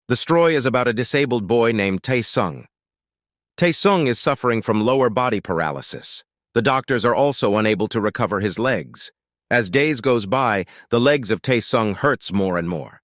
The story is about a disabled boy named Tae-sung. Tae-sung is suffering from lower body paralysis. The doctors are also unable to recover his legs. As days goes by, the legs of Tae-sung hurts more and more.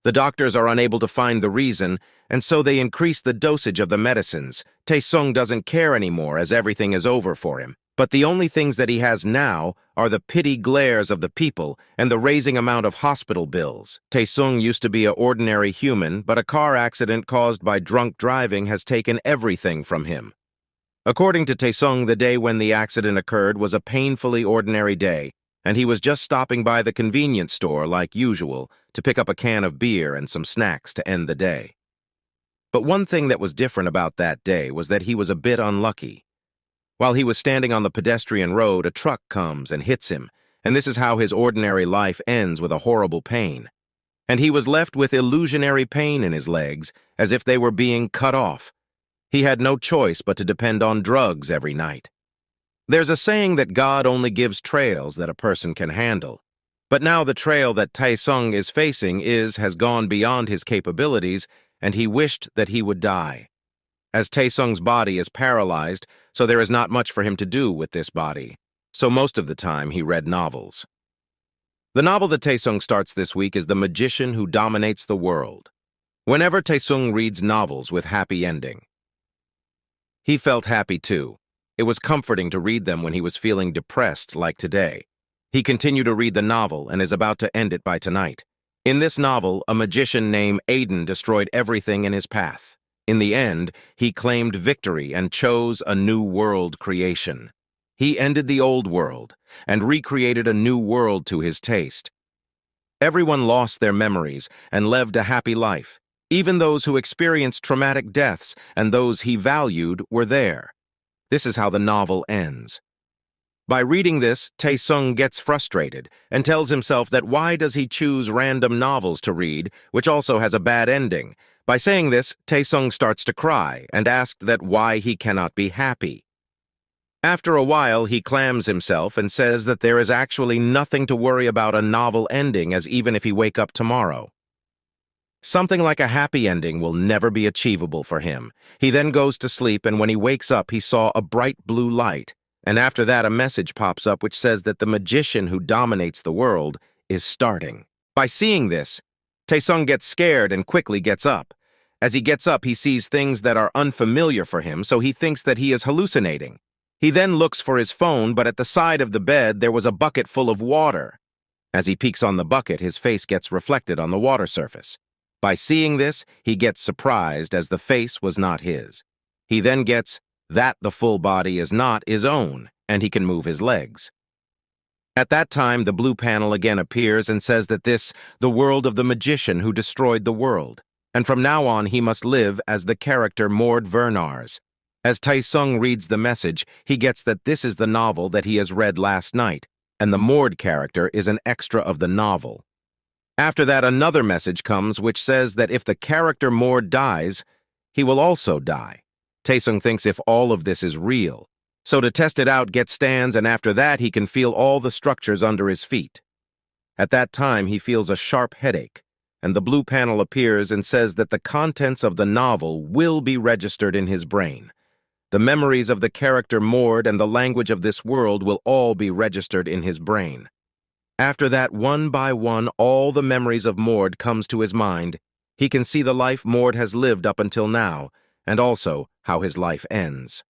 The doctors are unable to find the reason, and so they increase the dosage of the medicines. Tae-sung doesn't care anymore as everything is over for him. But the only things that he has now are the pity glares of the people and the raising amount of hospital bills. Tae-sung used to be an ordinary human, but a car accident caused by drunk driving has taken everything from him. According to Tae-sung, the day when the accident occurred was a painfully ordinary day, and he was just stopping by the convenience store like usual to pick up a can of beer and some snacks to end the day. But one thing that was different about that day was that he was a bit unlucky. While he was standing on the pedestrian road, a truck comes and hits him, and this is how his ordinary life ends, with a horrible pain. And he was left with illusionary pain in his legs, as if they were being cut off. He had no choice but to depend on drugs every night. There's a saying that God only gives trails that a person can handle. But now the trail that Tae-sung is facing has gone beyond his capabilities, and he wished that he would die. As Tae-sung's body is paralyzed, so there is not much for him to do with this body. So most of the time he read novels. The novel that Tae-sung starts this week is The Magician Who Dominates the World. Whenever Tae-sung reads novels with happy ending, he felt happy too. It was comforting to read them when he was feeling depressed like today. He continued to read the novel and is about to end it by tonight. In this novel, a magician named Aiden destroyed everything in his path. In the end, he claimed victory and chose a new world creation. He ended the old world and recreated a new world to his taste. Everyone lost their memories and lived a happy life. Even those who experienced traumatic deaths and those he valued were there. This is how the novel ends. By reading this, Tae-sung gets frustrated and tells himself that why does he choose random novels to read, which also has a bad ending. By saying this, Tae-sung starts to cry and asked that why he cannot be happy. After a while, he calms himself and says that there is actually nothing to worry about a novel ending, as even if he wake up tomorrow. Something like a happy ending will never be achievable for him. He then goes to sleep, and when he wakes up, he saw a bright blue light. And after that, a message pops up which says that the magician who dominates the world is starting. By seeing this, Tae-sung gets scared and quickly gets up. As he gets up, he sees things that are unfamiliar for him, so he thinks that he is hallucinating. He then looks for his phone, but at the side of the bed, there was a bucket full of water. As he peeks on the bucket, his face gets reflected on the water surface. By seeing this, he gets surprised as the face was not his. He then gets that the full body is not his own, and he can move his legs. At that time, the blue panel again appears and says that the world of the magician who destroyed the world. And from now on, he must live as the character Mord Vernars. As Tae-sung reads the message, he gets that this is the novel that he has read last night, and the Mord character is an extra of the novel. After that, another message comes which says that if the character Mord dies, he will also die. Tae-sung thinks if all of this is real. So to test it out, stands, and after that he can feel all the structures under his feet. At that time, he feels a sharp headache, and the blue panel appears and says that the contents of the novel will be registered in his brain. The memories of the character Mord and the language of this world will all be registered in his brain. After that, one by one, all the memories of Mord comes to his mind. He can see the life Mord has lived up until now, and also how his life ends.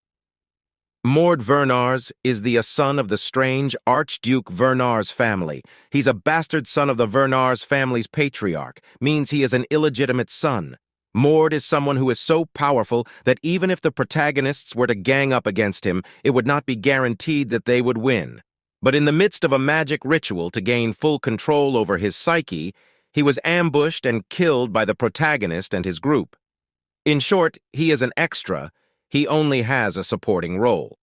Mord Vernars is the son of the strange Archduke Vernars family. He's a bastard son of the Vernars family's patriarch, means he is an illegitimate son. Mord is someone who is so powerful that even if the protagonists were to gang up against him, it would not be guaranteed that they would win. But in the midst of a magic ritual to gain full control over his psyche, he was ambushed and killed by the protagonist and his group. In short, he is an extra. He only has a supporting role.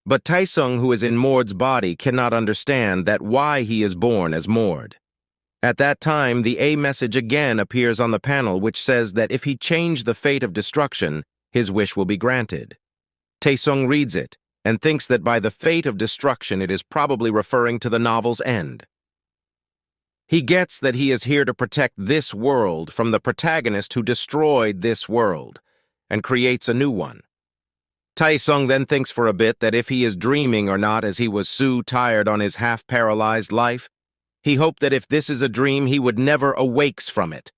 But Tae-sung, who is in Mord's body, cannot understand that why he is born as Mord. At that time, the A message again appears on the panel which says that if he change the fate of destruction, his wish will be granted. Tae-sung reads it and thinks that by the fate of destruction it is probably referring to the novel's end. He gets that he is here to protect this world from the protagonist who destroyed this world, and creates a new one. Tae-sung then thinks for a bit that if he is dreaming or not, as he was so tired on his half-paralyzed life. He hoped that if this is a dream, he would never awakes from it.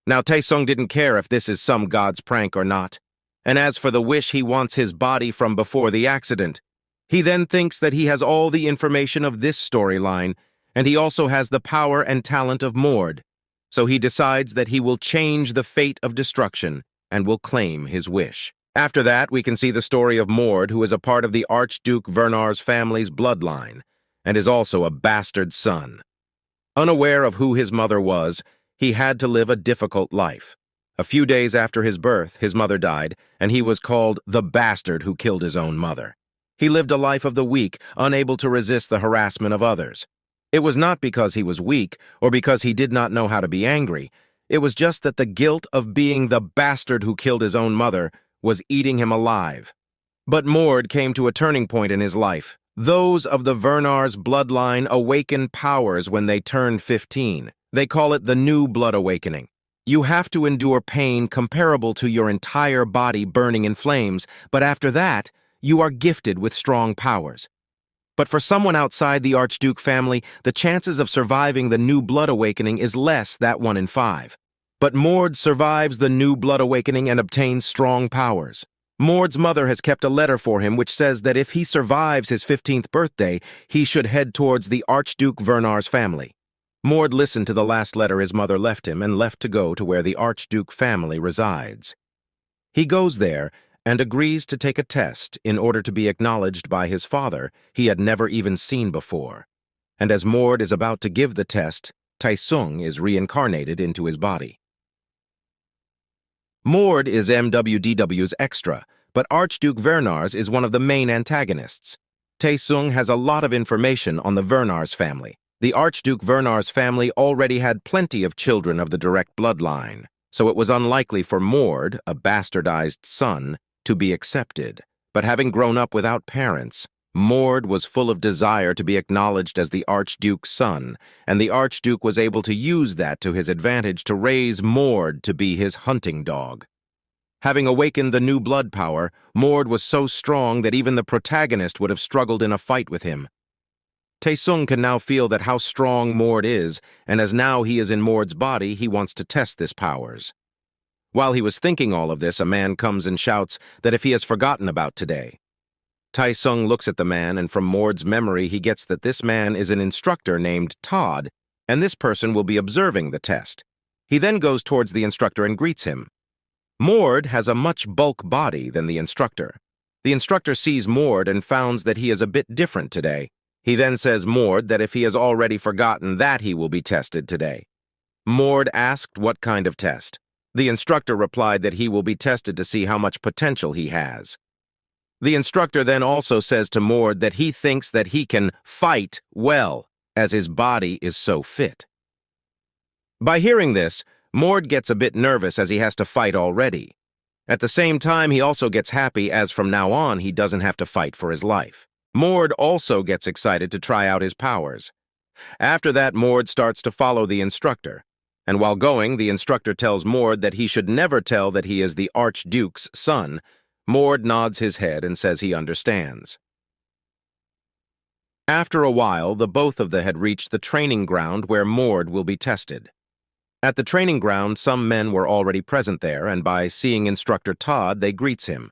Now Tae-sung didn't care if this is some god's prank or not, and as for the wish, he wants his body from before the accident. He then thinks that he has all the information of this storyline, and he also has the power and talent of Mord, so he decides that he will change the fate of destruction and will claim his wish. After that, we can see the story of Mord, who is a part of the Archduke Vernar's family's bloodline, and is also a bastard son. Unaware of who his mother was, he had to live a difficult life. A few days after his birth, his mother died, and he was called the bastard who killed his own mother. He lived a life of the weak, unable to resist the harassment of others. It was not because he was weak, or because he did not know how to be angry. It was just that the guilt of being the bastard who killed his own mother was eating him alive. But Mord came to a turning point in his life. Those of the Vernar's bloodline awaken powers when they turn 15. They call it the New Blood Awakening. You have to endure pain comparable to your entire body burning in flames, but after that, you are gifted with strong powers. But for someone outside the Archduke family, the chances of surviving the New Blood Awakening is less than 1 in 5. But Mord survives the New Blood Awakening and obtains strong powers. Mord's mother has kept a letter for him which says that if he survives his 15th birthday, he should head towards the Archduke Vernar's family. Mord listened to the last letter his mother left him and left to go to where the Archduke family resides. He goes there and agrees to take a test in order to be acknowledged by his father he had never even seen before. And as Mord is about to give the test, Tae-sung is reincarnated into his body. Mord is MWDW's extra, but Archduke Vernar's is one of the main antagonists. Tae-sung has a lot of information on the Vernar's family. The Archduke Vernar's family already had plenty of children of the direct bloodline, so it was unlikely for Mord, a bastardized son, to be accepted. But having grown up without parents, Mord was full of desire to be acknowledged as the Archduke's son, and the Archduke was able to use that to his advantage to raise Mord to be his hunting dog. Having awakened the new blood power, Mord was so strong that even the protagonist would have struggled in a fight with him. Tae-sung can now feel that how strong Mord is, and as now he is in Mord's body, he wants to test this powers. While he was thinking all of this, a man comes and shouts that if he has forgotten about today. Tae-sung looks at the man, and from Mord's memory he gets that this man is an instructor named Todd, and this person will be observing the test. He then goes towards the instructor and greets him. Mord has a much bulk body than the instructor. The instructor sees Mord and finds that he is a bit different today. He then says Mord that if he has already forgotten that he will be tested today. Mord asked what kind of test. The instructor replied that he will be tested to see how much potential he has. The instructor then also says to Mord that he thinks that he can fight well, as his body is so fit. By hearing this, Mord gets a bit nervous as he has to fight already. At the same time, he also gets happy as from now on he doesn't have to fight for his life. Mord also gets excited to try out his powers. After that, Mord starts to follow the instructor. And while going, the instructor tells Mord that he should never tell that he is the Archduke's son. Mord nods his head and says he understands. After a while, the both of them had reached the training ground where Mord will be tested. At the training ground, some men were already present there, and by seeing Instructor Todd, they greets him.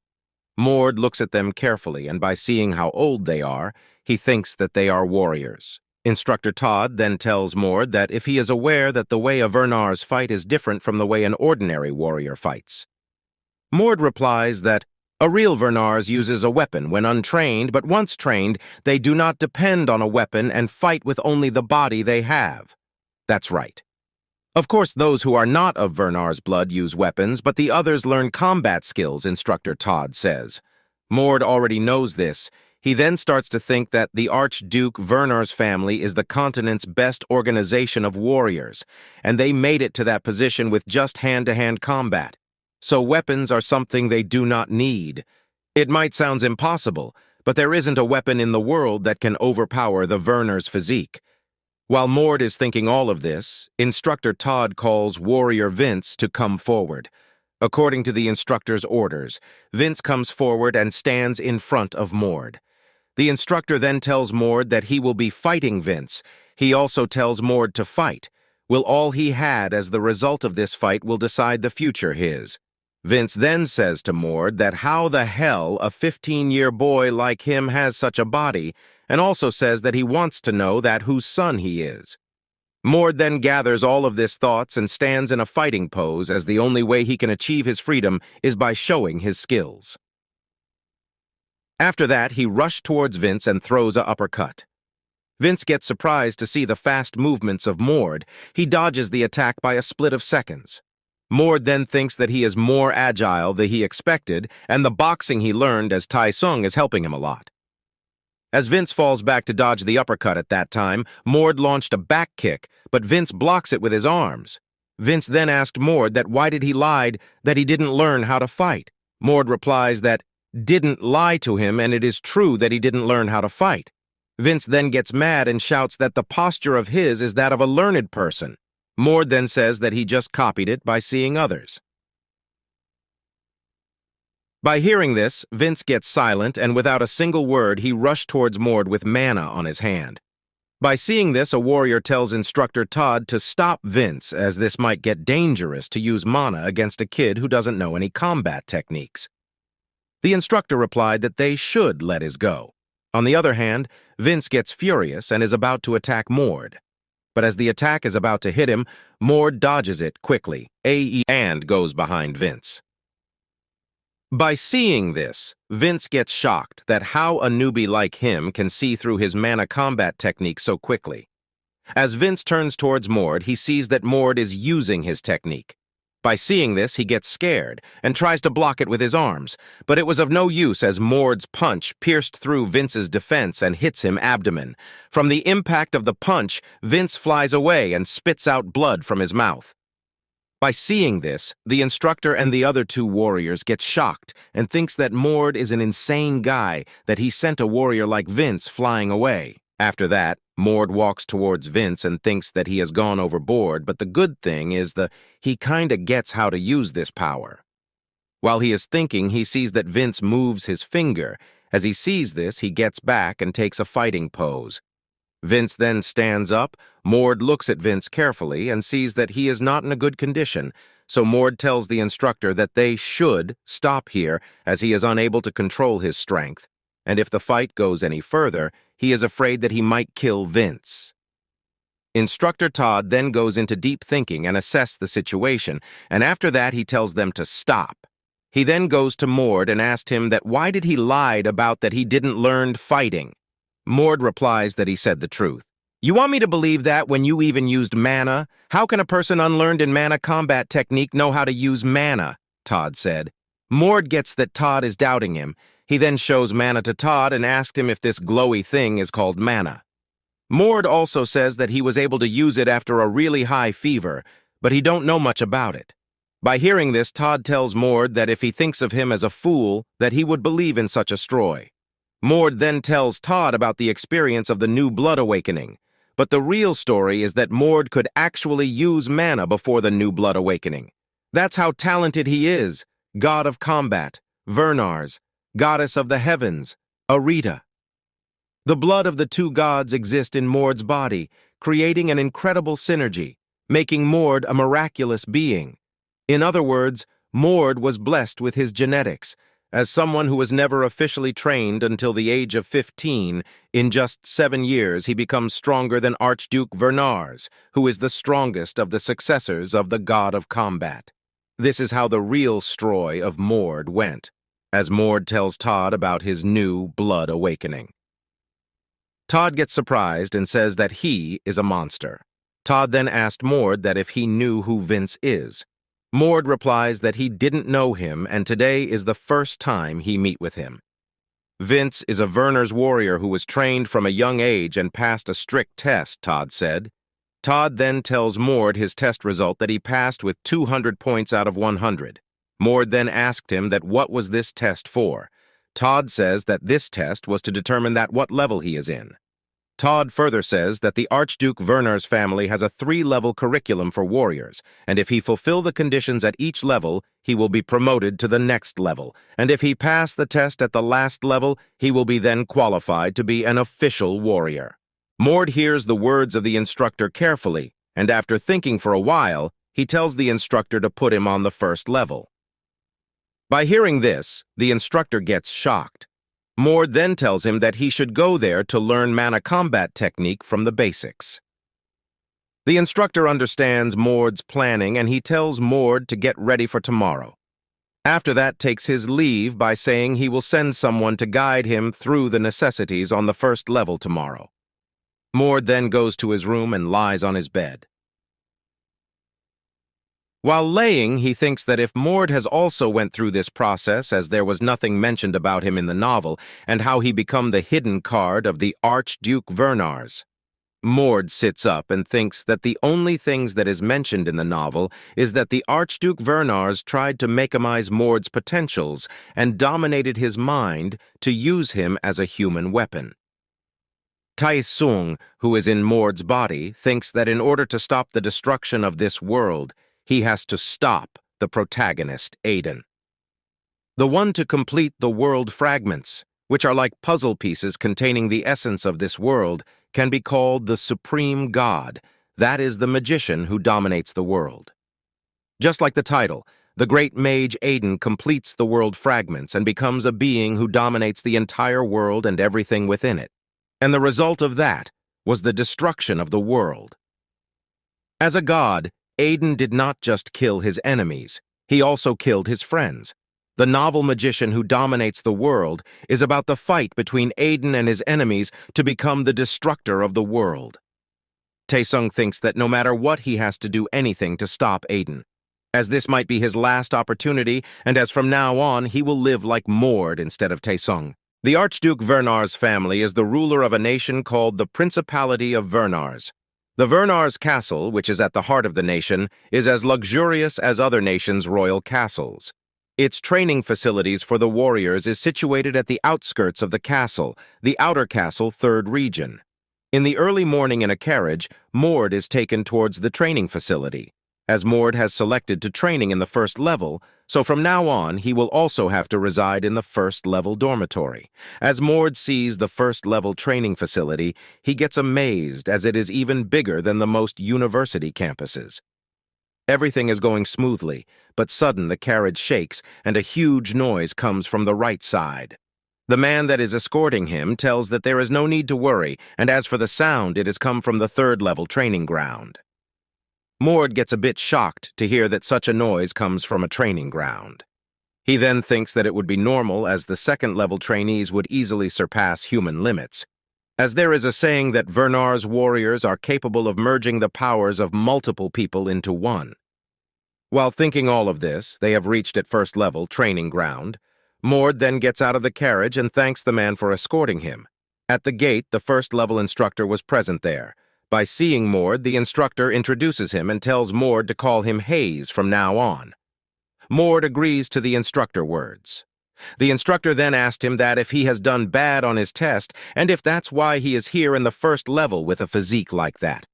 Mord looks at them carefully, and by seeing how old they are, he thinks that they are warriors. Instructor Todd then tells Mord that if he is aware that the way a Vernar's fight is different from the way an ordinary warrior fights. Mord replies that a real Vernar's uses a weapon when untrained, but once trained, they do not depend on a weapon and fight with only the body they have. That's right. Of course, those who are not of Vernar's blood use weapons, but the others learn combat skills, Instructor Todd says. Mord already knows this. He then starts to think that the Archduke Vernar's family is the continent's best organization of warriors, and they made it to that position with just hand-to-hand combat. So weapons are something they do not need. It might sound impossible, but there isn't a weapon in the world that can overpower the Vernar's physique. While Mord is thinking all of this, Instructor Todd calls Warrior Vince to come forward. According to the instructor's orders, Vince comes forward and stands in front of Mord. The instructor then tells Mord that he will be fighting Vince. He also tells Mord to fight. Will all he had as the result of this fight will decide the future his. Vince then says to Mord that how the hell a 15-year boy like him has such a body, and also says that he wants to know that whose son he is. Mord then gathers all of this thoughts and stands in a fighting pose as the only way he can achieve his freedom is by showing his skills. After that, he rushed towards Vince and throws a uppercut. Vince gets surprised to see the fast movements of Mord. He dodges the attack by a split of seconds. Mord then thinks that he is more agile than he expected, and the boxing he learned as Tai Sung is helping him a lot. As Vince falls back to dodge the uppercut at that time, Mord launched a back kick, but Vince blocks it with his arms. Vince then asked Mord that why did he lied that he didn't learn how to fight. Mord replies that didn't lie to him and it is true that he didn't learn how to fight. Vince then gets mad and shouts that the posture of his is that of a learned person. Mord then says that he just copied it by seeing others. By hearing this, Vince gets silent and without a single word he rushed towards Mord with mana on his hand. By seeing this, a warrior tells Instructor Todd to stop Vince as this might get dangerous to use mana against a kid who doesn't know any combat techniques. The instructor replied that they should let his go. On the other hand, Vince gets furious and is about to attack Mord. But as the attack is about to hit him, Mord dodges it quickly, and goes behind Vince. By seeing this, Vince gets shocked that how a newbie like him can see through his mana combat technique so quickly. As Vince turns towards Mord, he sees that Mord is using his technique. By seeing this, he gets scared and tries to block it with his arms, but it was of no use as Mord's punch pierced through Vince's defense and hits him abdomen. From the impact of the punch, Vince flies away and spits out blood from his mouth. By seeing this, the instructor and the other two warriors get shocked and thinks that Mord is an insane guy, that he sent a warrior like Vince flying away. After that, Mord walks towards Vince and thinks that he has gone overboard, but the good thing is he kinda gets how to use this power. While he is thinking, he sees that Vince moves his finger. As he sees this, he gets back and takes a fighting pose. Vince then stands up. Mord looks at Vince carefully and sees that he is not in a good condition, so Mord tells the instructor that they should stop here as he is unable to control his strength, and if the fight goes any further, he is afraid that he might kill Vince. Instructor Todd then goes into deep thinking and assesses the situation, and after that he tells them to stop. He then goes to Mord and asked him that why did he lied about that he didn't learn fighting. Mord replies that he said the truth. You want me to believe that when you even used mana? How can a person unlearned in mana combat technique know how to use mana? Todd said. Mord gets that Todd is doubting him. He then shows mana to Todd and asked him if this glowy thing is called mana. Mord also says that he was able to use it after a really high fever, but he don't know much about it. By hearing this, Todd tells Mord that if he thinks of him as a fool, that he would believe in such a story. Mord then tells Todd about the experience of the new blood awakening. But the real story is that Mord could actually use mana before the new blood awakening. That's how talented he is. God of combat, Vernars, goddess of the heavens, Arita. The blood of the two gods exist in Mord's body, creating an incredible synergy, making Mord a miraculous being. In other words, Mord was blessed with his genetics. As someone who was never officially trained until the age of 15, in just 7 years he becomes stronger than Archduke Vernars, who is the strongest of the successors of the god of combat. This is how the real story of Mord went, as Mord tells Todd about his new blood awakening. Todd gets surprised and says that he is a monster. Todd then asked Mord that if he knew who Vince is. Mord replies that he didn't know him and today is the first time he meet with him. Vince is a Vernar's warrior who was trained from a young age and passed a strict test, Todd said. Todd then tells Mord his test result that he passed with 200 points out of 100. Mord then asked him that what was this test for. Todd says that this test was to determine that what level he is in. Todd further says that the Archduke Vernar's family has a 3-level curriculum for warriors, and if he fulfill the conditions at each level, he will be promoted to the next level, and if he pass the test at the last level, he will be then qualified to be an official warrior. Mord hears the words of the instructor carefully, and after thinking for a while, he tells the instructor to put him on the first level. By hearing this, the instructor gets shocked. Mord then tells him that he should go there to learn mana combat technique from the basics. The instructor understands Mord's planning and he tells Mord to get ready for tomorrow. After that, takes his leave by saying he will send someone to guide him through the necessities on the first level tomorrow. Mord then goes to his room and lies on his bed. While laying, he thinks that if Mord has also went through this process, as there was nothing mentioned about him in the novel, and how he become the hidden card of the Archduke Vernars. Mord sits up and thinks that the only things that is mentioned in the novel is that the Archduke Vernars tried to maximize Mord's potentials and dominated his mind to use him as a human weapon. Tae-sung, who is in Mord's body, thinks that in order to stop the destruction of this world, he has to stop the protagonist, Aiden. The one to complete the world fragments, which are like puzzle pieces containing the essence of this world, can be called the Supreme God. That is the magician who dominates the world. Just like the title, the great mage Aiden completes the world fragments and becomes a being who dominates the entire world and everything within it. And the result of that was the destruction of the world. As a god, Aiden did not just kill his enemies, he also killed his friends. The novel magician who dominates the world is about the fight between Aiden and his enemies to become the destructor of the world. Tae-sung thinks that no matter what, he has to do anything to stop Aiden, as this might be his last opportunity, and as from now on he will live like Mord instead of Tae-sung. The Archduke Vernar's family is the ruler of a nation called the Principality of Vernars. The Vernars castle, which is at the heart of the nation, is as luxurious as other nations' royal castles. Its training facilities for the warriors is situated at the outskirts of the castle, the Outer Castle 3rd Region. In the early morning in a carriage, Mord is taken towards the training facility. As Mord has selected to training in the first level, so from now on he will also have to reside in the first level dormitory. As Mord sees the first level training facility, he gets amazed as it is even bigger than the most university campuses. Everything is going smoothly, but sudden the carriage shakes and a huge noise comes from the right side. The man that is escorting him tells that there is no need to worry, and as for the sound, it has come from the 3rd level training ground. Mord gets a bit shocked to hear that such a noise comes from a training ground. He then thinks that it would be normal, as the 2nd level trainees would easily surpass human limits, as there is a saying that Vernar's warriors are capable of merging the powers of multiple people into one. While thinking all of this, they have reached at 1st level training ground. Mord then gets out of the carriage and thanks the man for escorting him. At the gate, the 1st level instructor was present there. By seeing Mord, the instructor introduces him and tells Mord to call him Hayes from now on. Mord agrees to the instructor words. The instructor then asked him that if he has done bad on his test, and if that's why he is here in the 1st level with a physique like that.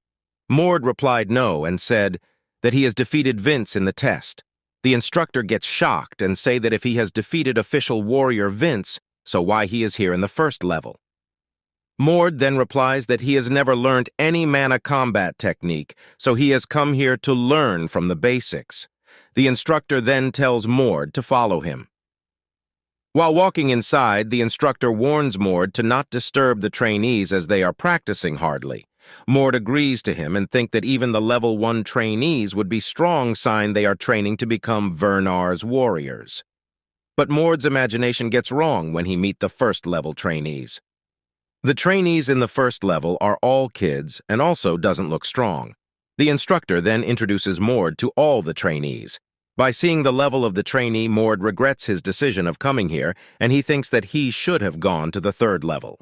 Mord replied no and said that he has defeated Vince in the test. The instructor gets shocked and say that if he has defeated official warrior Vince, so why he is here in the 1st level. Mord then replies that he has never learned any mana combat technique, so he has come here to learn from the basics. The instructor then tells Mord to follow him. While walking inside, the instructor warns Mord to not disturb the trainees as they are practicing hardly. Mord agrees to him and think that even the level 1 trainees would be strong sign they are training to become Vernar's warriors. But Mord's imagination gets wrong when he meet the 1st level trainees. The trainees in the 1st level are all kids and also doesn't look strong. The instructor then introduces Mord to all the trainees. By seeing the level of the trainee, Mord regrets his decision of coming here, and he thinks that he should have gone to the 3rd level.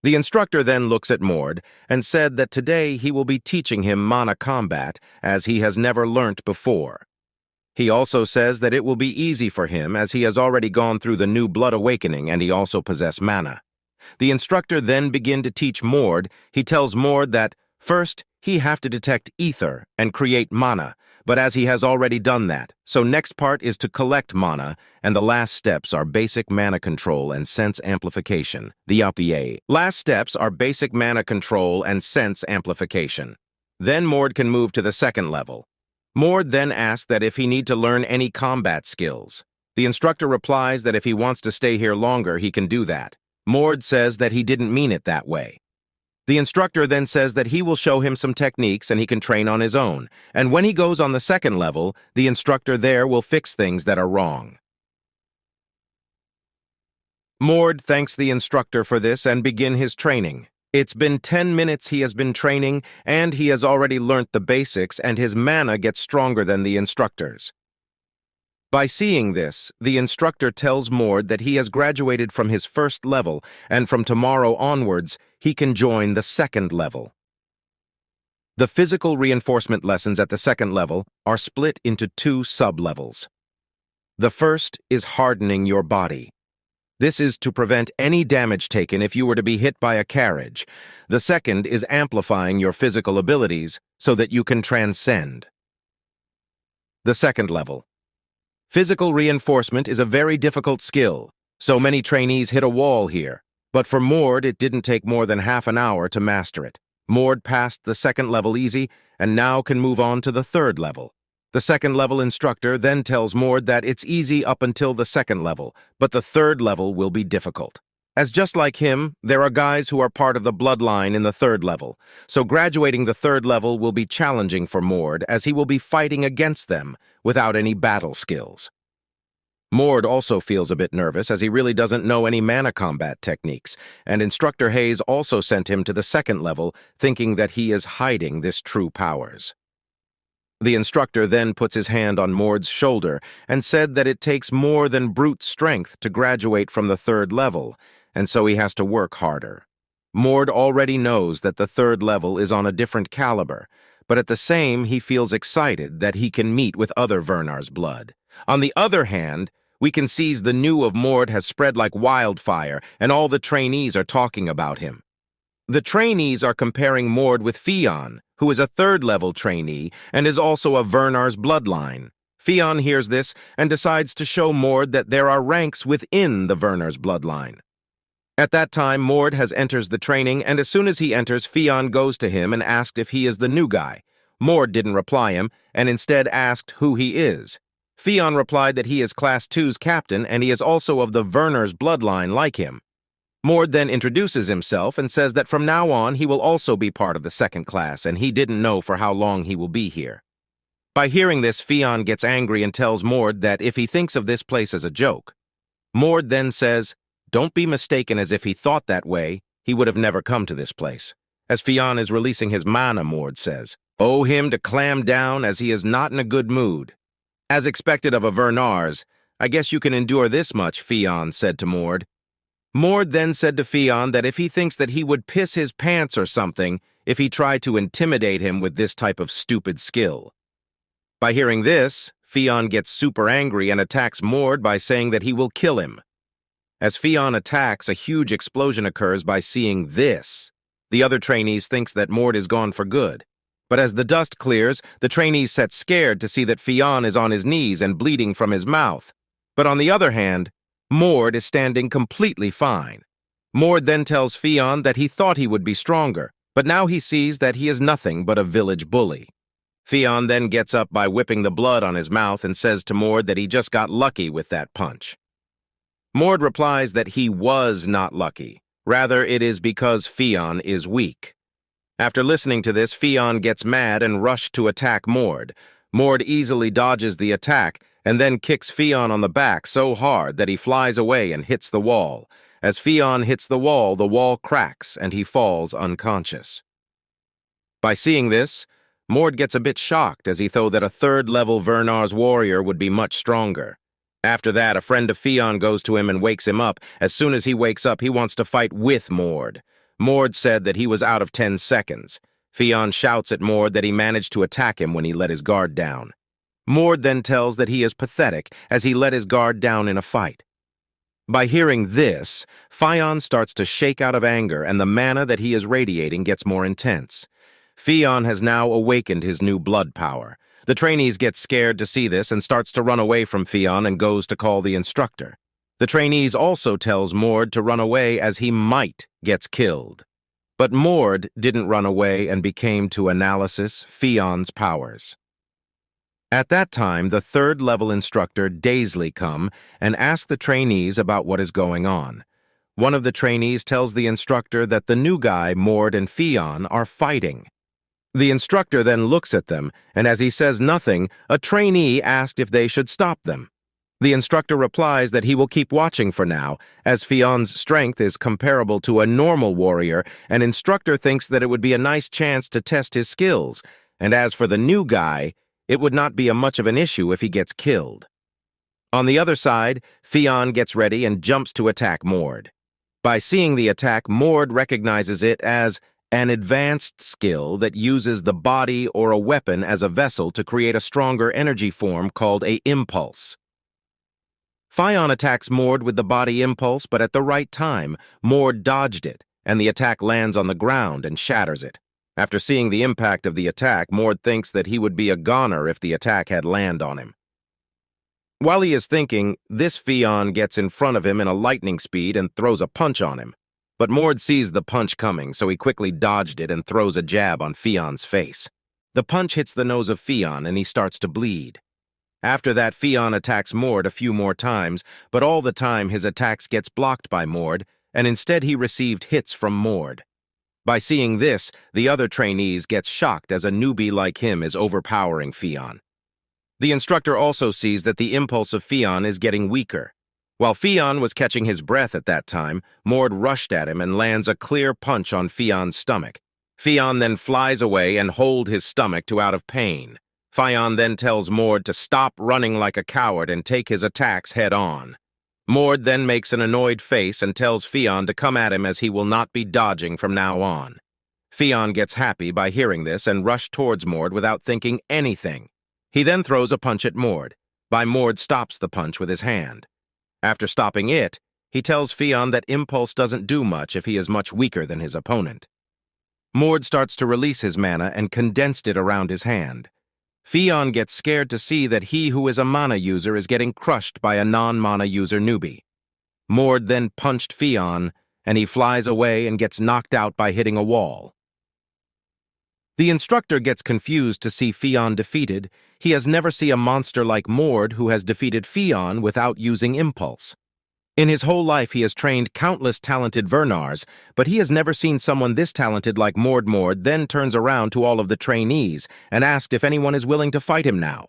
The instructor then looks at Mord and said that today he will be teaching him mana combat as he has never learnt before. He also says that it will be easy for him as he has already gone through the new blood awakening and he also possesses mana. The instructor then begin to teach Mord. He tells Mord that, first, he have to detect ether and create mana, but as he has already done that, so next part is to collect mana, and the last steps are basic mana control and sense amplification, the UPA. Last steps are basic mana control and sense amplification. Then Mord can move to the second level. Mord then asks that if he need to learn any combat skills. The instructor replies that if he wants to stay here longer, he can do that. Mord says that he didn't mean it that way. The instructor then says that he will show him some techniques and he can train on his own, and when he goes on the second level, the instructor there will fix things that are wrong. Mord thanks the instructor for this and begin his training. It's been 10 minutes he has been training, and he has already learnt the basics, and his mana gets stronger than the instructor's. By seeing this, the instructor tells Mord that he has graduated from his first level, and from tomorrow onwards, he can join the second level. The physical reinforcement lessons at the second level are split into 2 sub-levels. The first is hardening your body. This is to prevent any damage taken if you were to be hit by a carriage. The second is amplifying your physical abilities so that you can transcend. The second level. Physical reinforcement is a very difficult skill. So many trainees hit a wall here. But for Mord, it didn't take more than half an hour to master it. Mord passed the second level easy and now can move on to the third level. The second level instructor then tells Mord that it's easy up until the second level, but the third level will be difficult. As just like him, there are guys who are part of the bloodline in the third level, so graduating the third level will be challenging for Mord as he will be fighting against them without any battle skills. Mord also feels a bit nervous as he really doesn't know any mana combat techniques, and Instructor Hayes also sent him to the second level thinking that he is hiding this true powers. The instructor then puts his hand on Mord's shoulder and said that it takes more than brute strength to graduate from the third level, and so he has to work harder. Mord already knows that the third level is on a different caliber, but at the same he feels excited that he can meet with other Vernar's blood. On the other hand, we can see the news of Mord has spread like wildfire, and all the trainees are talking about him. The trainees are comparing Mord with P-1, who is a third-level trainee and is also a Vernar's bloodline. P-1 hears this and decides to show Mord that there are ranks within the Vernar's bloodline. At that time, Mord has enters the training, and as soon as he enters, P-1 goes to him and asked if he is the new guy. Mord didn't reply him, and instead asked who he is. P-1 replied that he is Class 2's captain, and he is also of the Vernar's bloodline like him. Mord then introduces himself and says that from now on he will also be part of the second class, and he didn't know for how long he will be here. By hearing this, P-1 gets angry and tells Mord that if he thinks of this place as a joke. Mord then says, "Don't be mistaken, as if he thought that way, he would have never come to this place." As P-1 is releasing his mana, Mord says, "Owe him to clam down as he is not in a good mood." As expected of a Vernars, "I guess you can endure this much," P-1 said to Mord. Mord then said to P-1 that if he thinks that he would piss his pants or something if he tried to intimidate him with this type of stupid skill. By hearing this, P-1 gets super angry and attacks Mord by saying that he will kill him. As P-1 attacks, a huge explosion occurs by seeing this. The other trainees thinks that Mord is gone for good. But as the dust clears, the trainees set scared to see that P-1 is on his knees and bleeding from his mouth. But on the other hand, Mord is standing completely fine. Mord then tells P-1 that he thought he would be stronger, but now he sees that he is nothing but a village bully. P-1 then gets up by whipping the blood on his mouth and says to Mord that he just got lucky with that punch. Mord replies that he was not lucky. Rather, it is because P-1 is weak. After listening to this, P-1 gets mad and rushes to attack Mord. Mord easily dodges the attack and then kicks P-1 on the back so hard that he flies away and hits the wall. As P-1 hits the wall cracks and he falls unconscious. By seeing this, Mord gets a bit shocked as he thought that a third-level Vernar's warrior would be much stronger. After that, a friend of P-1 goes to him and wakes him up. As soon as he wakes up, he wants to fight with Mord. Mord said that he was out of 10 seconds. P-1 shouts at Mord that he managed to attack him when he let his guard down. Mord then tells that he is pathetic as he let his guard down in a fight. By hearing this, Phi-on starts to shake out of anger and the mana that he is radiating gets more intense. Phi-on has now awakened his new blood power. The trainees get scared to see this and starts to run away from Phi-on and goes to call the instructor. The trainees also tells Mord to run away as he might gets killed. But Mord didn't run away and became to analysis Phi-on's powers. At that time, the third-level instructor Daisley come and ask the trainees about what is going on. One of the trainees tells the instructor that the new guy, Mord and Phi-on, are fighting. The instructor then looks at them, and as he says nothing, a trainee asked if they should stop them. The instructor replies that he will keep watching for now, as Phi-on's strength is comparable to a normal warrior, and instructor thinks that it would be a nice chance to test his skills, and as for the new guy, it would not be much of an issue if he gets killed. On the other side, Phi-on gets ready and jumps to attack Mord. By seeing the attack, Mord recognizes it as an advanced skill that uses the body or a weapon as a vessel to create a stronger energy form called a impulse. Phi-on attacks Mord with the body impulse, but at the right time, Mord dodged it, and the attack lands on the ground and shatters it. After seeing the impact of the attack, Mord thinks that he would be a goner if the attack had land on him. While he is thinking, this Phi-on gets in front of him in a lightning speed and throws a punch on him. But Mord sees the punch coming, so he quickly dodged it and throws a jab on Phi-on's face. The punch hits the nose of Phi-on and he starts to bleed. After that, Phi-on attacks Mord a few more times, but all the time his attacks gets blocked by Mord, and instead he received hits from Mord. By seeing this, the other trainees get shocked as a newbie like him is overpowering Phi-on. The instructor also sees that the impulse of Phi-on is getting weaker. While Phi-on was catching his breath at that time, Mord rushed at him and lands a clear punch on Phi-on's stomach. Phi-on then flies away and holds his stomach to out of pain. Phi-on then tells Mord to stop running like a coward and take his attacks head-on. Mord then makes an annoyed face and tells Phi-on to come at him as he will not be dodging from now on. Phi-on gets happy by hearing this and rushes towards Mord without thinking anything. He then throws a punch at Mord. Mord stops the punch with his hand. After stopping it, he tells Phi-on that impulse doesn't do much if he is much weaker than his opponent. Mord starts to release his mana and condensed it around his hand. Phi-on gets scared to see that he who is a mana user is getting crushed by a non-mana user newbie. Mord then punched Phi-on, and he flies away and gets knocked out by hitting a wall. The instructor gets confused to see Phi-on defeated. He has never seen a monster like Mord who has defeated Phi-on without using impulse. In his whole life he has trained countless talented Vernars, but he has never seen someone this talented like Mord. Mord then turns around to all of the trainees and asked if anyone is willing to fight him now.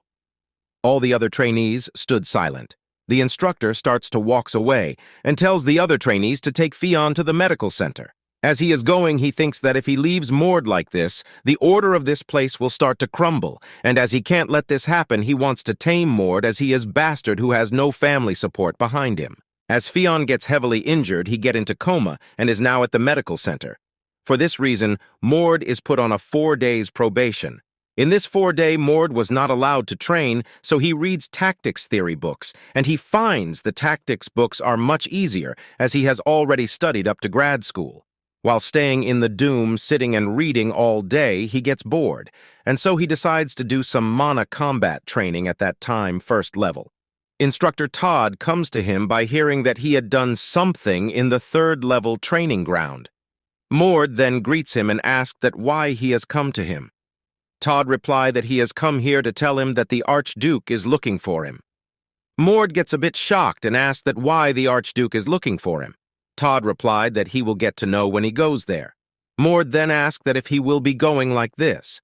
All the other trainees stood silent. The instructor starts to walk away and tells the other trainees to take Phi-on to the medical center. As he is going, he thinks that if he leaves Mord like this, the order of this place will start to crumble, and as he can't let this happen, he wants to tame Mord as he is a bastard who has no family support behind him. As Phi-on gets heavily injured, he gets into coma and is now at the medical center. For this reason, Mord is put on a 4 days probation. In this 4-day, Mord was not allowed to train, so he reads tactics theory books, and he finds the tactics books are much easier as he has already studied up to grad school. While staying in the Doom, sitting and reading all day, he gets bored, and so he decides to do some mana combat training at that time, first level. Instructor Todd comes to him by hearing that he had done something in the third-level training ground. Mord then greets him and asks that why he has come to him. Todd replied that he has come here to tell him that the Archduke is looking for him. Mord gets a bit shocked and asks that why the Archduke is looking for him. Todd replied that he will get to know when he goes there. Mord then asked that if he will be going like this.